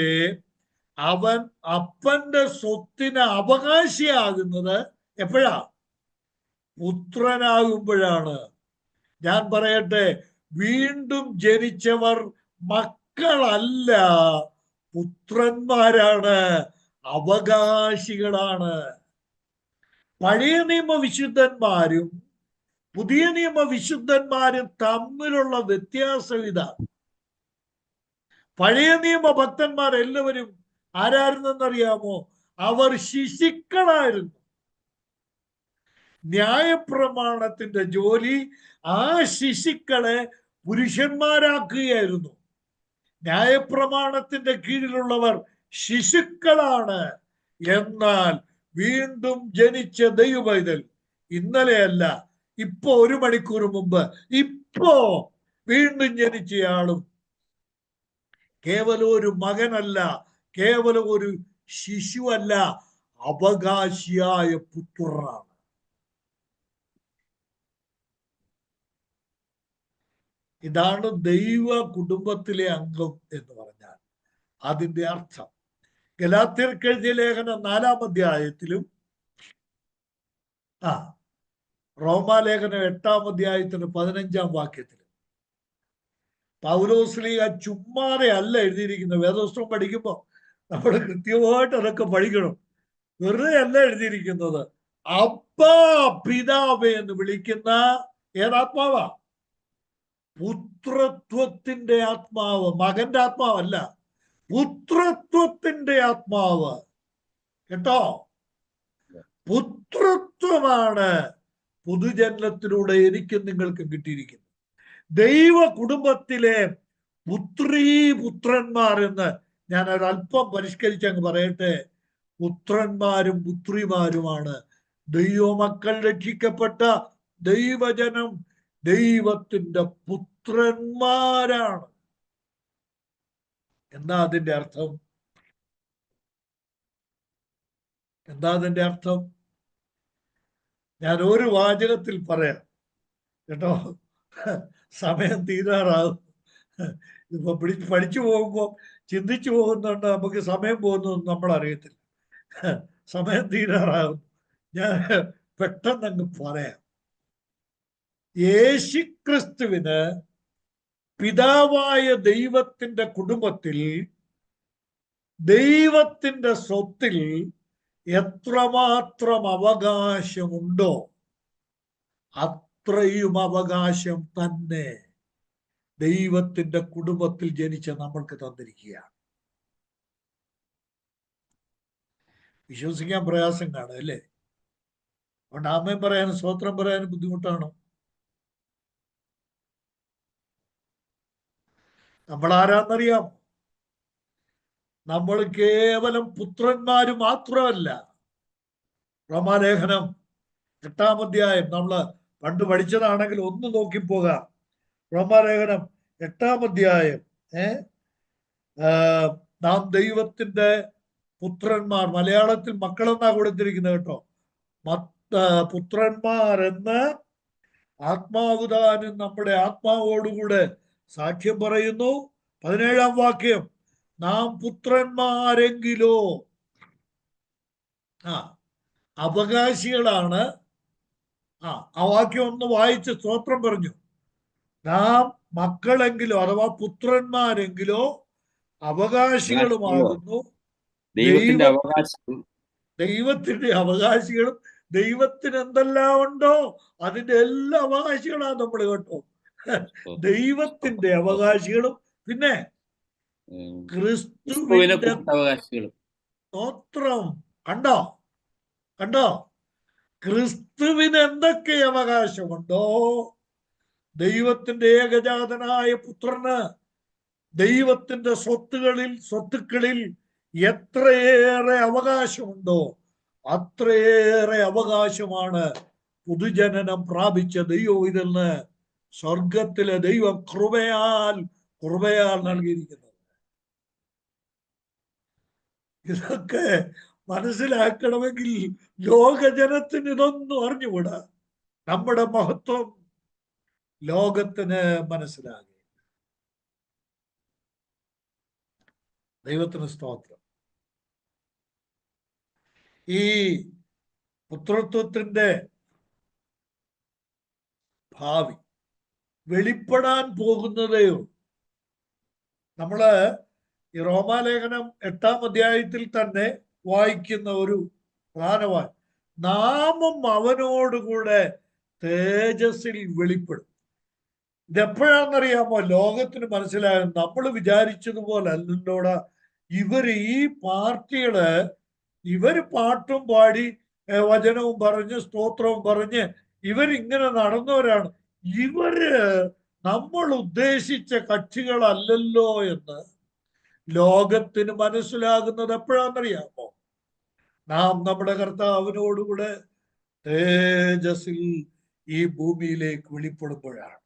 അവൻ അപ്പന്റെ സ്വത്തിന് അവകാശിയാകുന്നത് എപ്പോഴാ? പുത്രനാകുമ്പോഴാണ്. ഞാൻ പറയട്ടെ, വീണ്ടും ജനിച്ചവർ മക്കളല്ല, പുത്രന്മാരാണ്, അവകാശികളാണ്. പഴയ നിയമ വിശുദ്ധന്മാരും പുതിയ നിയമ വിശുദ്ധന്മാരും തമ്മിലുള്ള വ്യത്യാസം ഇതാണ്. പഴയ നിയമ ഭക്തന്മാർ എല്ലാവരും ആരായിരുന്നെന്നറിയാമോ? അവർ ശിശുക്കളായിരുന്നു. ന്യായപ്രമാണത്തിന്റെ ജോലി ആ ശിശുക്കളെ പുരുഷന്മാരാക്കുകയായിരുന്നു. ന്യായപ്രമാണത്തിന്റെ കീഴിലുള്ളവർ ശിശുക്കളാണ്. എന്നാൽ വീണ്ടും ജനിച്ച ദൈവപൈതൽ ഇന്നലെയല്ല, ഇപ്പോ 1 മണിക്കൂർ മുമ്പ്, ഇപ്പോ വീണ്ടും ജനിച്ചയാളും കേവലം ഒരു മകനല്ല, കേവലം ഒരു ശിശുവല്ല, അവകാശിയായ പുത്രനാണ്. ഇതാണ് ദൈവ കുടുംബത്തിലെ അംഗം എന്ന് പറഞ്ഞാൽ അതിന്റെ അർത്ഥം. ഗലാത്യർക്ക് എഴുതിയ ലേഖനം 4-ാം അധ്യായത്തിലും റോമാലേഖനം 8-ാം അധ്യായത്തിന് 15-ാം വാക്യത്തിലും പൗലോസ്ലീഹ ചുമ്മാതെ അല്ല എഴുതിയിരിക്കുന്നത്. വേദപുസ്തകം പഠിക്കുമ്പോൾ നമ്മൾ കൃത്യമായിട്ട് അതൊക്കെ പഠിക്കണം. വെറുതെ അല്ല എഴുതിയിരിക്കുന്നത്. അബ്ബാ പിതാവേ എന്ന് വിളിക്കുന്ന ഏതാത്മാവാ? പുത്രത്വത്തിന്റെ ആത്മാവ്. മകന്റെ ആത്മാവല്ല, പുത്രത്വത്തിന്റെ ആത്മാവ്. കേട്ടോ? പുത്രത്വമാണ് പുതുജന്മത്തിലൂടെ എനിക്കും നിങ്ങൾക്കും കിട്ടിയിരിക്കുന്നത്. ദൈവ കുടുംബത്തിലെ പുത്രന്മാർ എന്ന് ഞാൻ ഒരല്പം പരിഷ്കരിച്ച് അങ്ങ് പറയട്ടെ. പുത്രന്മാരും പുത്രിമാരുമാണ് ദൈവമക്കൾ, രക്ഷിക്കപ്പെട്ട ദൈവജനം, ദൈവത്തിന്റെ പുത്രന്മാരാണ്. എന്താ അതിന്റെ അർത്ഥം? എന്താ അതിന്റെ അർത്ഥം? ഞാൻ ഒരു വാചകത്തിൽ പറയാം കേട്ടോ, സമയം തീരാറാകും. ഇപ്പൊ പഠിച്ചു പോകുമ്പോൾ ചിന്തിച്ചു പോകുന്നുണ്ട്, നമുക്ക് സമയം പോകുന്നൊന്നും നമ്മൾ അറിയത്തില്ല. സമയം തീരാറാകും. ഞാൻ പെട്ടെന്ന് അങ്ങ് പറയാം. യേശുക്രിസ്തുവിന് പിതാവായ ദൈവത്തിന്റെ കുടുംബത്തിൽ, ദൈവത്തിന്റെ സ്വത്തിൽ എത്രമാത്രം അവകാശമുണ്ടോ അത്രയും അവകാശം തന്നെ ദൈവത്തിന്റെ കുടുംബത്തിൽ ജനിച്ച നമ്മൾക്ക് തന്നിരിക്കുകയാണ്. വിശ്വസിക്കാൻ പ്രയാസം കാണും അല്ലേ? അതുകൊണ്ട് ആമേൻ പറയാനും സ്തോത്രം പറയാനും ബുദ്ധിമുട്ടാണോ? നമ്മൾ ആരാന്നറിയാം? നമ്മൾ കേവലം പുത്രന്മാര് മാത്രമല്ല. റോമാലേഖനം 8-ാം അധ്യായം നമ്മൾ പണ്ട് പഠിച്ചതാണെങ്കിൽ ഒന്ന് നോക്കിപ്പോകാം. റോമാലേഖനം 8-ാം അധ്യായം നാം ദൈവത്തിന്റെ പുത്രന്മാർ, മലയാളത്തിൽ മക്കളെന്നാ കൊടുത്തിരിക്കുന്നത് കേട്ടോ. പുത്രന്മാരെന്ന് ആത്മാവുദാനും നമ്മുടെ ആത്മാവോടുകൂടെ സാക്ഷ്യം പറയുന്നു. 17-ാം വാക്യം, നാം പുത്രന്മാരെങ്കിലോ അവകാശികളാണ്. ആ വാക്യം ഒന്ന് വായിച്ച് സ്തോത്രം പറഞ്ഞു. നാം മക്കളെങ്കിലോ അഥവാ പുത്രന്മാരെങ്കിലോ അവകാശികളുമാകുന്നു. ദൈവത്തിന്റെ അവകാശികളും. ദൈവത്തിന് എന്തെല്ലാം ഉണ്ടോ അതിന്റെ എല്ലാ അവകാശികളാണ് നമ്മൾ കേട്ടോ. ദൈവത്തിന്റെ അവകാശികളും പിന്നെ ക്രിസ്തുവിന്റെ അവകാശികളും. സ്തോത്രം. കണ്ടോ? ക്രിസ്തുവിന് എന്തൊക്കെ അവകാശമുണ്ടോ ദൈവത്തിന്റെ ഏകജാതനായ പുത്രന് ദൈവത്തിന്റെ സ്വത്തുക്കളിൽ എത്രയേറെ അവകാശമുണ്ടോ അത്രയേറെ അവകാശമാണ് പുതുജനനം പ്രാപിച്ച ദൈവം ഇതിന് സ്വർഗത്തിലെ ദൈവം കൃപയാൽ നൽകിയിരിക്കുന്നത്. ഇതൊക്കെ മനസ്സിലാക്കണമെങ്കിൽ ലോകജനത്തിന് ഇതൊന്നും അറിഞ്ഞുകൂടാ. നമ്മുടെ മഹത്വം ലോകത്തിന് മനസ്സിലാകും. ദൈവത്തിന് സ്തോത്രം. ഈ പുത്രത്വത്തിന്റെ ഭാവി വെളിപ്പെടാൻ പോകുന്നതേ ഉള്ളൂ. നമ്മള് ഈ റോമാലേഖനം 8-ാം അധ്യായത്തിൽ തന്നെ വായിക്കുന്ന ഒരു പ്രധാനമായി, നാമും അവനോടുകൂടെ തേജസ്സിൽ വെളിപ്പെടും. ഇതെപ്പോഴാണെന്നറിയാമോ ലോകത്തിന് മനസ്സിലാകും? നമ്മൾ വിചാരിച്ചതുപോലെ അല്ലല്ലോടാ, ഈ പാർട്ടികള് ഇവര് പാട്ടും പാടി വചനവും പറഞ്ഞ് സ്തോത്രവും പറഞ്ഞ് ഇവരിങ്ങനെ നടന്നവരാണ്. ഇവര് നമ്മൾ ഉദ്ദേശിച്ച കക്ഷികളല്ലല്ലോ എന്ന് ലോകത്തിന് മനസ്സിലാകുന്നത് എപ്പോഴാണെന്നറിയാമോ? നാം നമ്മുടെ കർത്താവിനോടുകൂടെ തേജസ്സിൽ ഈ ഭൂമിയിലേക്ക് വെളിപ്പെടുമ്പോഴാണ്.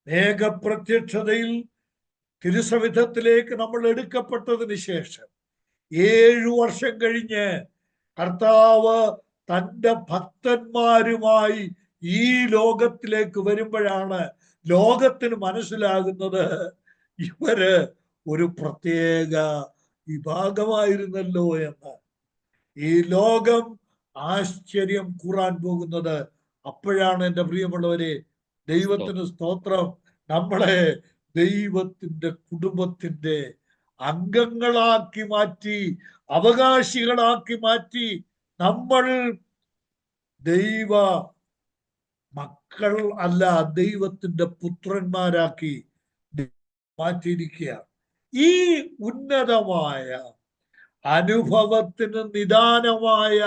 മേഘപ്രത്യക്ഷതയിൽ തിരുസവിധത്തിലേക്ക് നമ്മൾ എടുക്കപ്പെട്ടതിന് ശേഷം 7 വർഷം കഴിഞ്ഞ് കർത്താവ് തൻ്റെ ഭക്തന്മാരുമായി ഈ ലോകത്തിലേക്ക് വരുമ്പോഴാണ് ലോകത്തിന് മനസ്സിലാകുന്നത് ഇവര് ഒരു പ്രത്യേക വിഭാഗമായിരുന്നല്ലോ എന്ന്. ഈ ലോകം ആശ്ചര്യം കൂറാൻ പോകുന്നത് അപ്പോഴാണ്. എൻ്റെ പ്രിയമുള്ളവരെ, ദൈവത്തിന് സ്തോത്രം. നമ്മളെ ദൈവത്തിന്റെ കുടുംബത്തിന്റെ അംഗങ്ങളാക്കി മാറ്റി, അവകാശികളാക്കി മാറ്റി, നമ്മൾ ദൈവ മക്കൾ അല്ല, ദൈവത്തിന്റെ പുത്രന്മാരാക്കി മാറ്റിയിരിക്കുകയാണ്. ഈ ഉന്നതമായ അനുഭവത്തിന് നിദാനമായ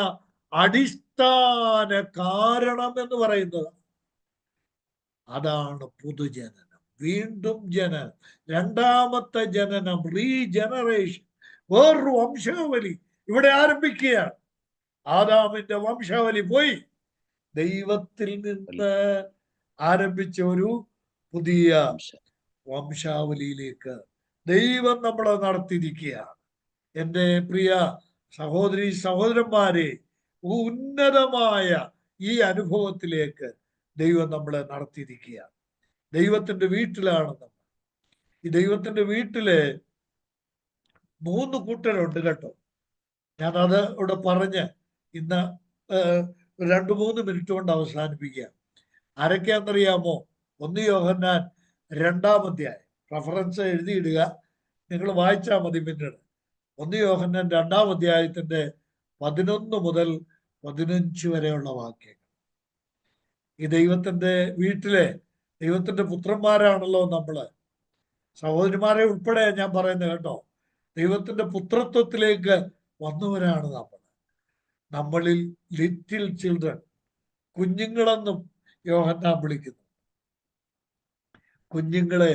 അടിസ്ഥാന കാരണം എന്ന് പറയുന്നത് അതാണ് പുതുജനനം, വീണ്ടും ജനനം, രണ്ടാമത്തെ ജനനം, റീജനറേഷൻ. വേറൊരു വംശാവലി ഇവിടെ ആരംഭിക്കുകയാണ്. ആദാമിന്റെ വംശാവലി പോയി ദൈവത്തിൽ നിന്ന് ആരംഭിച്ച ഒരു പുതിയ വംശാവലിയിലേക്ക് ദൈവം നമ്മളെ നടത്തിയിരിക്കുകയാണ്. എൻ്റെ പ്രിയ സഹോദരി സഹോദരന്മാരെ, ഉന്നതമായ ഈ അനുഭവത്തിലേക്ക് ദൈവം നമ്മളെ നടത്തിയിരിക്കുകയാണ്. ദൈവത്തിന്റെ വീട്ടിലാണ് നമ്മൾ. ഈ ദൈവത്തിന്റെ വീട്ടില് 3 കൂട്ടരുണ്ട് കേട്ടോ. ഞാനത് ഇവിടെ പറഞ്ഞ് ഇന്ന് 2-3 മിനിറ്റ് കൊണ്ട് അവസാനിപ്പിക്കുക. ആരൊക്കെയാണെന്നറിയാമോ? 1 യോഹന്നാൻ 2-ാം അധ്യായം. റഫറൻസ് എഴുതിയിടുക, നിങ്ങൾ വായിച്ചാൽ മതി പിന്നീട്. 1 യോഹന്നാൻ 2-ാം അധ്യായത്തിന്റെ 11 മുതൽ 15 വരെയുള്ള വാക്യങ്ങൾ. ഈ ദൈവത്തിന്റെ വീട്ടിലെ ദൈവത്തിന്റെ പുത്രന്മാരാണല്ലോ നമ്മള്. സഹോദരിമാരെ ഉൾപ്പെടെ ഞാൻ പറയുന്നത് കേട്ടോ. ദൈവത്തിന്റെ പുത്രത്വത്തിലേക്ക് വന്നവരാണ് നമ്മൾ. നമ്മളിൽ ലിറ്റിൽ ചിൽഡ്രൻ, കുഞ്ഞുങ്ങളെന്നും യോഹന്നാൻ വിളിക്കുന്നു. കുഞ്ഞുങ്ങളെ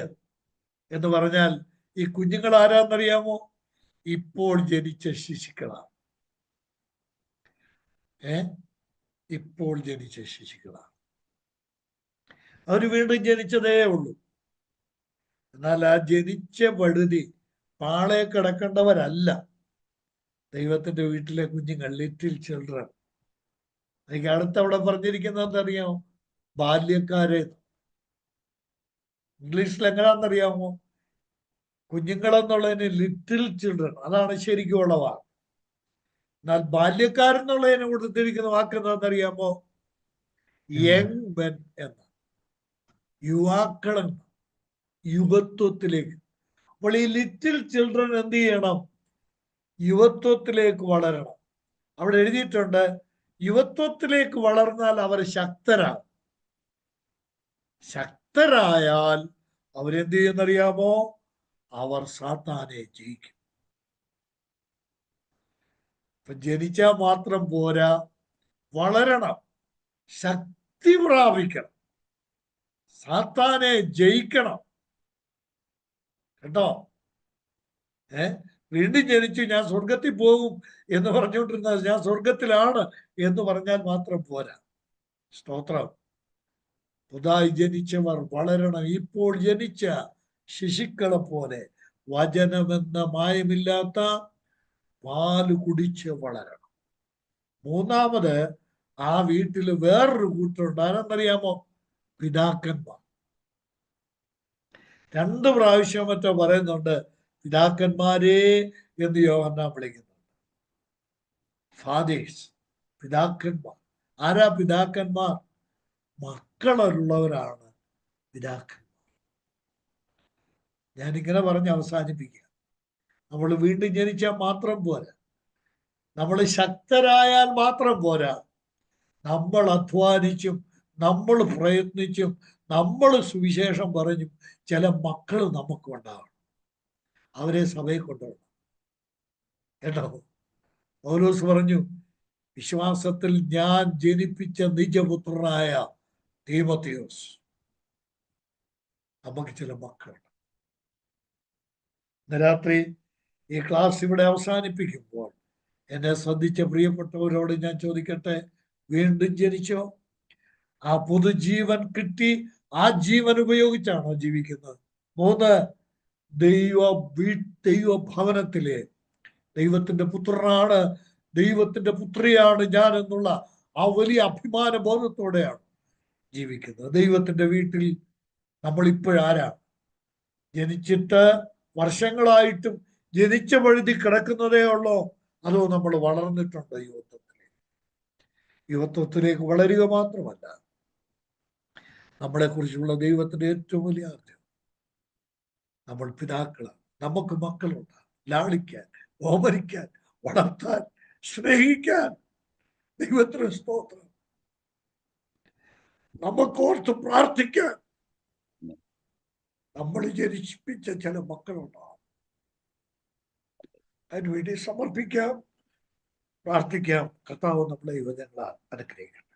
എന്ന് പറഞ്ഞാൽ ഈ കുഞ്ഞുങ്ങൾ ആരാന്നറിയാമോ? ഇപ്പോൾ ജനിച്ച ശിശുക്കളാണ്. ഇപ്പോൾ ജനിച്ച ശിശുക്കളാണ്. അവർ വീണ്ടും ജനിച്ചതേ ഉള്ളൂ. എന്നാൽ ആ ജനിച്ച പഴുതി പാളെ കിടക്കേണ്ടവരല്ല ദൈവത്തിന്റെ വീട്ടിലെ കുഞ്ഞുങ്ങൾ, ലിറ്റിൽ ചിൽഡ്രൻ. എനിക്ക് അടുത്തവിടെ പറഞ്ഞിരിക്കുന്നത് എന്തറിയാമോ? ബാല്യക്കാരെ. ഇംഗ്ലീഷിൽ എങ്ങനെയാണെന്നറിയാമോ? കുഞ്ഞുങ്ങളെന്നുള്ളതിന് ലിറ്റിൽ ചിൽഡ്രൻ, അതാണ് ശരിക്കുമുള്ള വാക്ക്. എന്നാൽ ബാല്യക്കാരെന്നുള്ളതിന് കൊടുത്തിരിക്കുന്ന വാക്ക് എന്താണെന്നറിയാമോ? യങ് മെൻ എന്ന, യുവാക്കളെന്ന, യുവത്വത്തിലേക്ക്. അപ്പോൾ ഈ ലിറ്റിൽ ചിൽഡ്രൻ എന്ത് ചെയ്യണം? യുവത്വത്തിലേക്ക് വളരണം. അവിടെ എഴുതിയിട്ടുണ്ട്, യുവത്വത്തിലേക്ക് വളർന്നാൽ അവർ ശക്തരാകും. ശക്തരായാൽ അവരെന്ത് ചെയ്യുന്നറിയാമോ? അവർ സാത്താനെ ജയിക്കും. അപ്പൊ ജനിച്ചാൽ മാത്രം പോരാ, വളരണം, ശക്തി പ്രാപിക്കണം, സാത്താനെ ജയിക്കണം കേട്ടോ. വീണ്ടും ജനിച്ചു ഞാൻ സ്വർഗത്തിൽ പോകും എന്ന് പറഞ്ഞുകൊണ്ടിരുന്നത്, ഞാൻ സ്വർഗത്തിലാണ് എന്ന് പറഞ്ഞാൽ മാത്രം പോരാ. സ്തോത്രം. പുതുതായി ജനിച്ചവർ വളരണം. ഇപ്പോൾ ജനിച്ച ശിശുക്കളെ പോലെ വചനമെന്ന മായമില്ലാത്ത പാല് കുടിച്ച് വളരണം. മൂന്നാമത്, ആ വീട്ടിൽ വേറൊരു കൂട്ടരുണ്ട്. ആരെന്നറിയാമോ? പിതാക്കന്മാർ. 2 പ്രാവശ്യം മറ്റോ പറയുന്നുണ്ട് പിതാക്കന്മാരെ എന്ന് യോഹന്നാൻ വിളിക്കുന്നുണ്ട്. ഫാദേഴ്സ്, പിതാക്കന്മാർ. ആരാ പിതാക്കന്മാർ? മക്കളുള്ളവരാണ് പിതാക്കന്മാർ. ഞാനിങ്ങനെ പറഞ്ഞ് അവസാനിപ്പിക്കുക. നമ്മൾ വീണ്ടും ജനിച്ചാൽ മാത്രം പോരാ, നമ്മൾ ശക്തരായാൽ മാത്രം പോരാ, നമ്മൾ അധ്വാനിച്ചും നമ്മൾ പ്രയത്നിച്ചും നമ്മൾ സുവിശേഷം പറഞ്ഞും ചില മക്കൾ നമുക്ക് ഉണ്ടാവണം. അവരെ സഭയിൽ കൊണ്ടുവരണം. കേട്ടോ, പൗലോസ് പറഞ്ഞു, വിശ്വാസത്തിൽ ഞാൻ ജനിപ്പിച്ച നിജപുത്രനായ തീമോഥെയോസ്. നമുക്ക് ചില മക്കളുണ്ട്. ഇന്ന് രാത്രി ഈ ക്ലാസ് ഇവിടെ അവസാനിപ്പിക്കുമ്പോൾ എന്നെ ശ്രദ്ധിച്ച പ്രിയപ്പെട്ടവരോട് ഞാൻ ചോദിക്കട്ടെ, വീണ്ടും ജനിച്ചോ? ആ പുതുജീവൻ കിട്ടി ആ ജീവൻ ഉപയോഗിച്ചാണോ ജീവിക്കുന്നത്? 3, ദൈവഭവനത്തിലെ ദൈവത്തിന്റെ പുത്രനാണ്, ദൈവത്തിന്റെ പുത്രിയാണ് ഞാൻ എന്നുള്ള ആ വലിയ അഭിമാന ബോധത്തോടെയാണ് ജീവിക്കുന്നത്. ദൈവത്തിന്റെ വീട്ടിൽ നമ്മൾ ഇപ്പോഴാരാണ്? ജനിച്ചിട്ട് വർഷങ്ങളായിട്ടും ജനിച്ച പഴുതി കിടക്കുന്നതേ ഉള്ളോ? അതോ നമ്മൾ വളർന്നിട്ടുണ്ടോ യുവത്വത്തിലേക്ക് വളരുക മാത്രമല്ല, നമ്മളെ കുറിച്ചുള്ള ദൈവത്തിന്റെ ഏറ്റവും വലിയ ആഗ്രഹം, നമ്മൾ പിതാക്കളാണ്, നമുക്ക് മക്കളുണ്ട്, ലാളിക്കാൻ, ഓമനിക്കാൻ, വളർത്താൻ, സ്നേഹിക്കാൻ. ദൈവത്തിന് സ്തോത്രം. നമുക്കോർത്ത് പ്രാർത്ഥിക്കാൻ നമ്മൾ ജനിപ്പിച്ച ചില മക്കളുണ്ടാവും. അതിനുവേണ്ടി സമർപ്പിക്കാം, പ്രാർത്ഥിക്കാം. കർത്താവ് നമ്മളെ യുവജനങ്ങളാൽ അനുഗ്രഹിക്കണം.